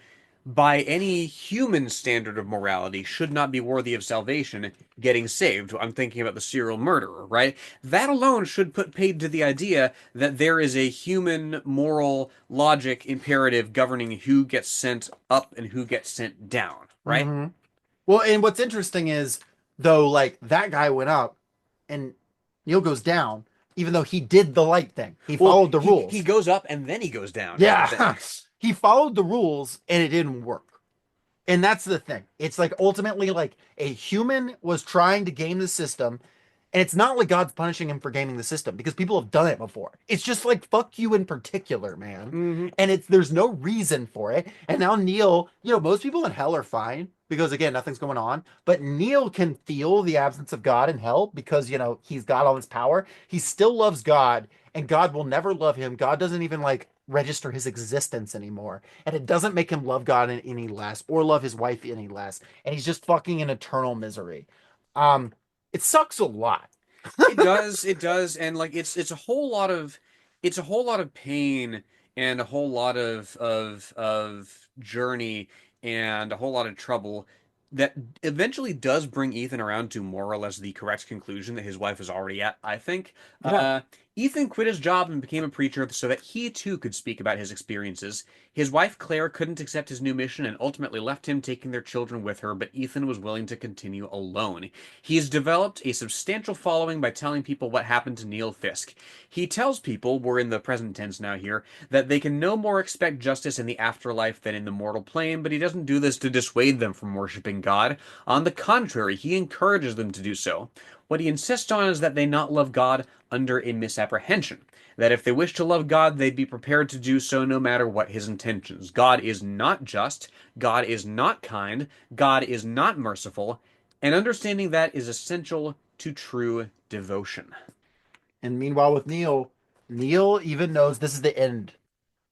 by any human standard of morality, should not be worthy of salvation getting saved. I'm thinking about the serial murderer, right? That alone should put paid to the idea that there is a human moral logic imperative governing who gets sent up and who gets sent down, right? Mm-hmm. Well, and what's interesting is, though, like that guy went up and Neil goes down, even though he did the right thing. He Well, followed the he rules. goes up and then he goes down. Is the thing. Yeah. He followed the rules and it didn't work. And that's the thing. It's like ultimately like a human was trying to game the system. And it's not like God's punishing him for gaming the system because people have done it before. It's just like fuck you in particular, man. Mhm. And there's no reason for it. And now Neil, most people in hell are fine because again, nothing's going on. But Neil can feel the absence of God in hell because he's got all this power. He still loves God, and God will never love him. God doesn't even like register his existence anymore. And it doesn't make him love God any less or love his wife any less. And he's just fucking in eternal misery. It sucks a lot. It does, and like it's a whole lot of pain and a whole lot of journey and a whole lot of trouble that eventually does bring Ethan around to more or less the correct conclusion that his wife is already at, I think. Yeah. Ethan quit his job and became a preacher so that he too could speak about his experiences. His wife Claire couldn't accept his new mission and ultimately left him, taking their children with her, but Ethan was willing to continue alone. He has developed a substantial following by telling people what happened to Neil Fisk. He tells people, we're in the present tense now here, that they can no more expect justice in the afterlife than in the mortal plane, but he doesn't do this to dissuade them from worshiping God. On the contrary, he encourages them to do so. What he insists on is that they not love God under a misapprehension. That if they wish to love God, they'd be prepared to do so no matter what his intentions. God is not just, God is not kind, God is not merciful, and understanding that is essential to true devotion. And meanwhile, with Neil, Neil even knows this is the end.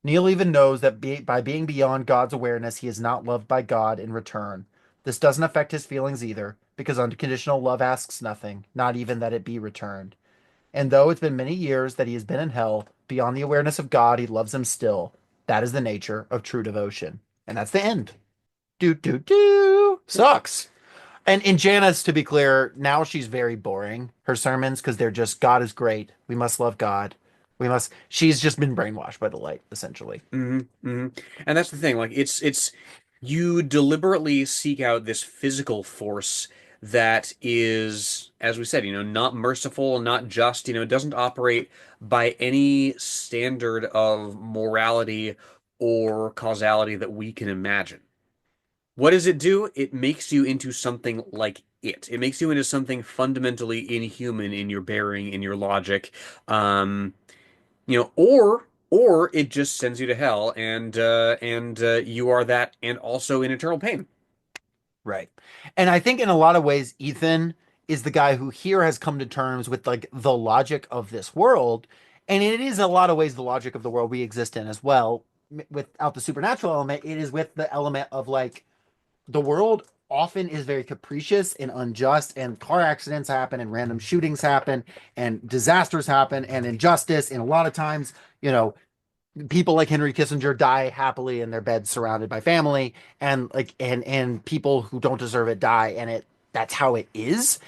Neil even knows that by being beyond God's awareness, he is not loved by God in return. This doesn't affect his feelings either, because unconditional love asks nothing, not even that it be returned. And though it's been many years that he has been in hell, beyond the awareness of God, he loves him still. That is the nature of true devotion. And that's the end. Do, do, do. Sucks. And in Jana's, to be clear, now she's very boring. Her sermons, because they're just God is great. We must love God. She's just been brainwashed by the light, essentially. And that's the thing. Like it's you deliberately seek out this physical force that is, as we said, not merciful, not just, doesn't operate by any standard of morality or causality that we can imagine. What does it do? It makes you into something like it. It makes you into something fundamentally inhuman in your bearing, in your logic. Or it just sends you to hell and you are that and also in eternal pain. Right. And I think in a lot of ways, Ethan is the guy who here has come to terms with like the logic of this world. And it is in a lot of ways the logic of the world we exist in as well. Without the supernatural element, it is with the element of like the world often is very capricious and unjust, and car accidents happen, and random shootings happen, and disasters happen, and injustice. And a lot of times, people like Henry Kissinger die happily in their beds surrounded by family, and and people who don't deserve it die, and that's how it is.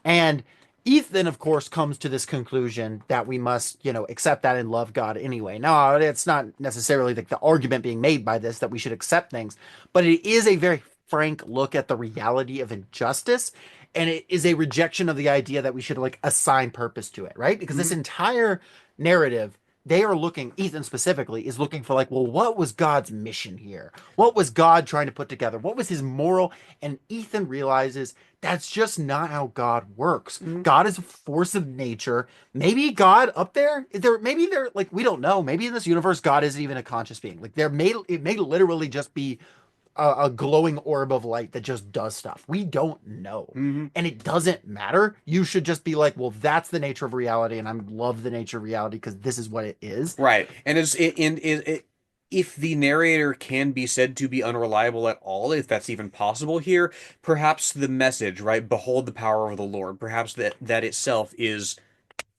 And Ethan, of course, comes to this conclusion that we must, accept that and love God anyway. Now, it's not necessarily the argument being made by this that we should accept things, but it is a very frank look at the reality of injustice, and it is a rejection of the idea that we should like assign purpose to it, right? Because this Mhm. entire narrative, they are looking, Ethan specifically is looking for like, well, what was God's mission here? What was God trying to put together? What was his moral? And Ethan realizes that's just not how God works. Mhm. God is a force of nature. Maybe God up there, maybe they're like, we don't know. Maybe in this universe, God isn't even a conscious being. Like it may literally just be a glowing orb of light that just does stuff. We don't know. Mhm. And it doesn't matter. You should just be like, well, that's the nature of reality, and I love the nature of reality because this is what it is. Right. And if the narrator can be said to be unreliable at all, if that's even possible here, perhaps the message, right? Behold the power of the Lord. Perhaps that itself is,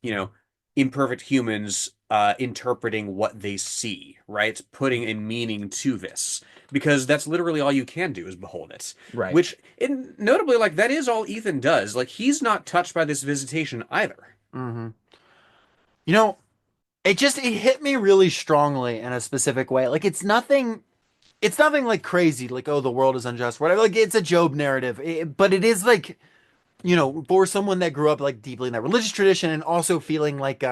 you know, imperfect humans interpreting what they see, right? Putting a meaning to this. Because that's literally all you can do is behold it. Right. Which, and notably, like, that is all Ethan does. Like, he's not touched by this visitation either. Mm-hmm. You know, it hit me really strongly in a specific way. Like it's nothing like crazy, like, oh, the world is unjust, whatever. Like it's a Job narrative. But it is like, for someone that grew up like deeply in that religious tradition and also feeling like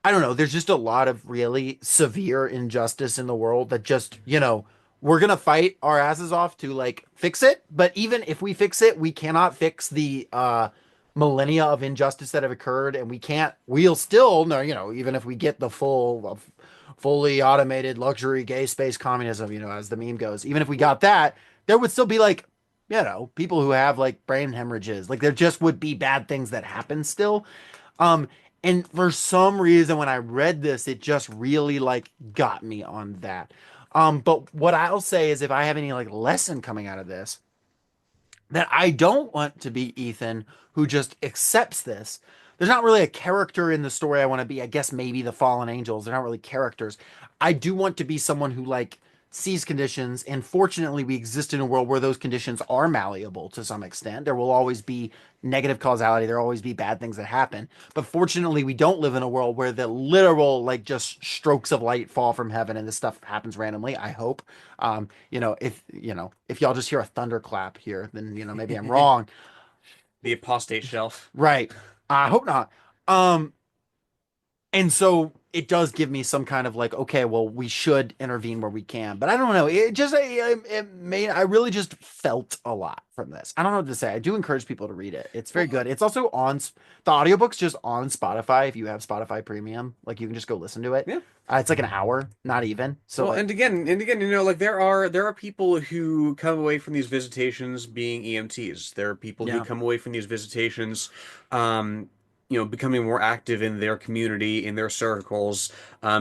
I don't know. There's just a lot of really severe injustice in the world that just, we're gonna fight our asses off to like fix it. But even if we fix it, we cannot fix the millennia of injustice that have occurred, and we'll still no, even if we get the fully automated luxury gay space communism, as the meme goes, even if we got that, there would still be like, people who have like brain hemorrhages. Like there just would be bad things that happen still. Um, and for some reason, when I read this, it just really like got me on that. But what I'll say is if I have any like lesson coming out of this, that I don't want to be Ethan who just accepts this. There's not really a character in the story I want to be. I guess maybe the fallen angels. They're not really characters. I do want to be someone who like sees conditions, and fortunately we exist in a world where those conditions are malleable to some extent. There will always be negative causality, there'll always be bad things that happen. But fortunately we don't live in a world where the literal like just strokes of light fall from heaven and this stuff happens randomly, I hope. If y'all just hear a thunderclap here, then maybe I'm wrong. The apostate shelf. Right. I hope not. Um, and so it does give me some kind of like, okay, well, we should intervene where we can. But I don't know. I really just felt a lot from this. I don't know what to say. I do encourage people to read it. It's very good. It's also the audiobook's just on Spotify. If you have Spotify Premium, like you can just go listen to it. Yeah. It's like an hour, not even. So Well, like, and again, like there are people who come away from these visitations being EMTs. There are people who yeah. come away from these visitations, um, becoming more active in their community, in their circles,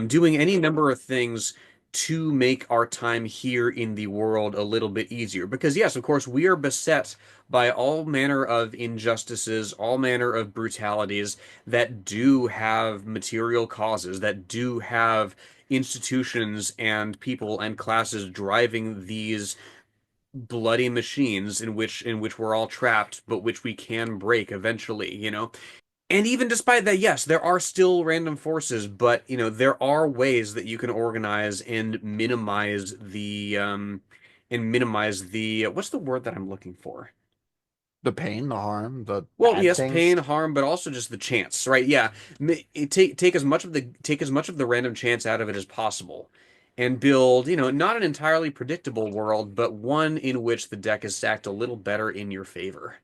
doing any number of things to make our time here in the world a little bit easier. Because yes, of course, we are beset by all manner of injustices, all manner of brutalities that do have material causes, that do have institutions and people and classes driving these bloody machines in which we're all trapped, but which we can break eventually. And even despite that, yes, there are still random forces, but there are ways that you can organize and minimize the what's the word that I'm looking for? The pain, the harm, the Well, bad yes, things. pain, harm, but also just the chance, right? Yeah, take as much of the random chance out of it as possible, and build, not an entirely predictable world, but one in which the deck is stacked a little better in your favor.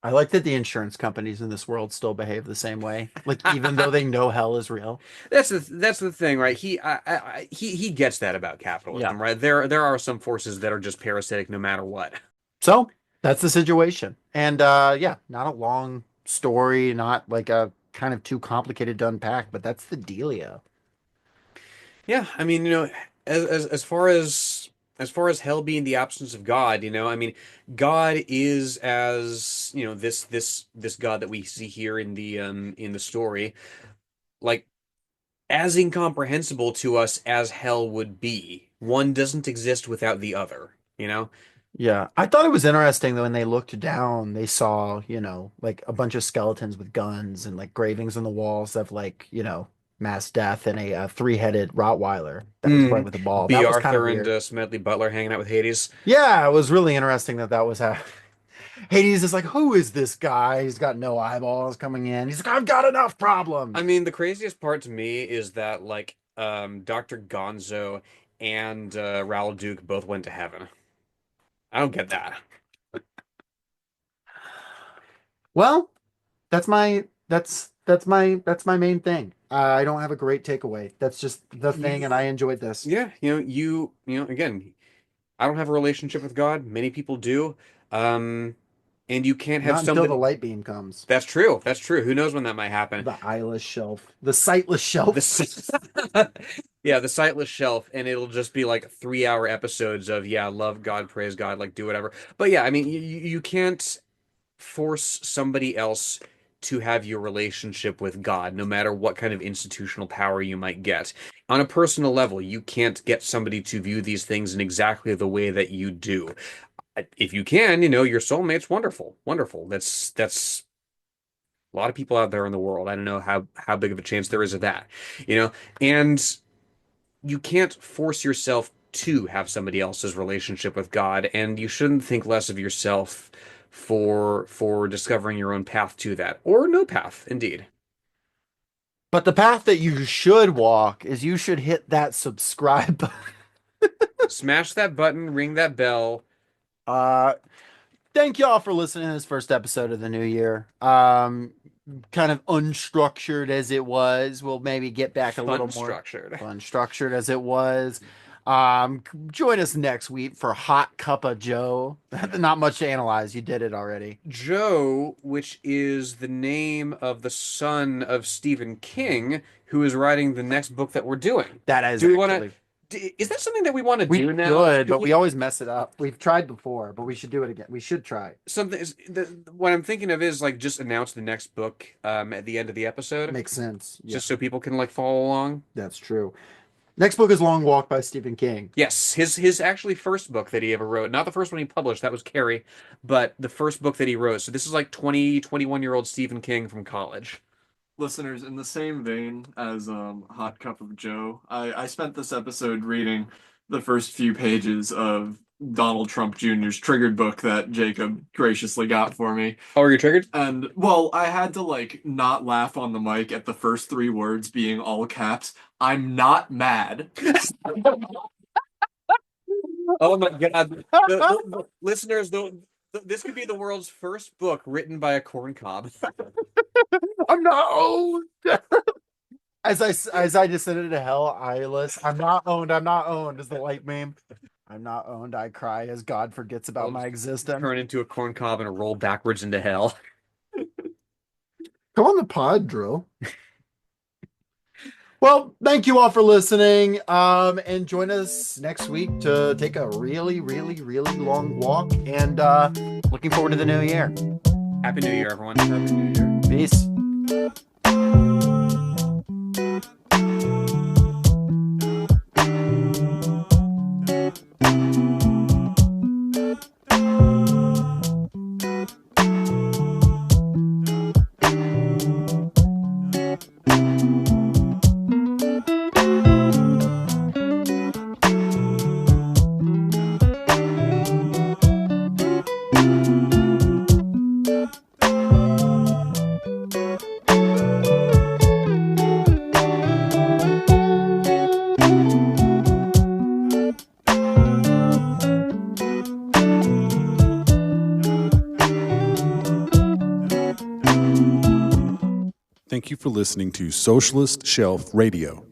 I like that the insurance companies in this world still behave the same way. Like even though they know hell is real. That's the thing, right? He gets that about Yeah. capitalism, right? There are some forces that are just parasitic no matter what. So that's the situation. And yeah, not a long story, not like a kind of too complicated to unpack, but that's the dealio. Yeah, I mean, as far as hell being the absence of God, I mean, God is as, this God that we see here in the story, like as incomprehensible to us as hell would be. One doesn't exist without the other, you know? Yeah, I thought it was interesting that when they looked down, they saw, like a bunch of skeletons with guns and like gravings on the walls of like, mass death and a three-headed Rottweiler that was playing Mm. with the ball. B. That was kind of Arthur and weird. Smedley Butler hanging out with Hades. Yeah, it was really interesting that that was happening. Hades is like, who is this guy? He's got no eyeballs coming in. He's like, I've got enough I problems. mean, the craziest part to me is that like Dr. Gonzo and Raoul Duke both went to heaven. I don't get that. Well, that's my main thing. I don't have a great takeaway. That's just the thing, and I enjoyed this. Yeah, again, I don't have a relationship with God. Many people do. And you can't have Not until the somebody. light beam comes. That's true. That's true. Who knows when that might happen? The eyeless shelf. The sightless shelf. Yeah, the sightless shelf, and it'll just be like 3 hour episodes of love God, praise God, like do whatever. But yeah, I mean, you can't force somebody else to have your relationship with God, no matter what kind of institutional power you might get. On a personal level, you can't get somebody to view these things in exactly the way that you do. If you can, your soulmate's wonderful, wonderful. That's a lot of people out there in the world. I don't know how big of a chance there is of that, and you can't force yourself to have somebody else's relationship with God, and you shouldn't think less of yourself for discovering your own path to that, or no path, indeed. But the path that you should walk is you should hit that subscribe button. Smash that button, ring that bell. Uh, Thank y'all for listening to this first episode of the new year. Kind of unstructured as it was. We'll maybe get back a little more Unstructured. unstructured as it was. Join us next week for Hot Cup of Joe. Not much to analyze. You did it already. Joe, which is the name of the son of Stephen King, who is writing the next book that we're doing. That is Do we want actually. to? Is that something that we want to We do now? should, Do but we always mess it up. We've tried before, but we should do it again. We should try. something is what I'm thinking of is like just announce the next book at the end of the episode, Makes sense. Yeah, just so people can like follow along. that's true. Next book is Long Walk by Stephen King. Yes, his actually first book that he ever wrote, not the first one he published, that was Carrie, but the first book that he wrote. So this is like 21-year-old Stephen King from college. Listeners, in the same vein as Hot Cup of Joe, I spent this episode reading the first few pages of Donald Trump Jr.'s triggered book that Jacob graciously got for me. Oh, are you triggered? And well, I had to like not laugh on the mic at the first three words being all caps. I'm not mad. Oh my God. Listeners, this could be the world's first book written by a corn cob. I'm not owned. As I descended to hell, eyeless. I'm not owned. I'm not owned. Is the light meme? I'm not owned. I cry as God forgets about my existence. Turn into a corn cob and roll backwards into hell. Come on the pod, Drill. Well, thank you all for listening. And join us next week to take a really, really, really long walk. And looking forward to the new year. Happy New Year, everyone. Happy New Year. Peace. Thank you for listening to Socialist Shelf Radio.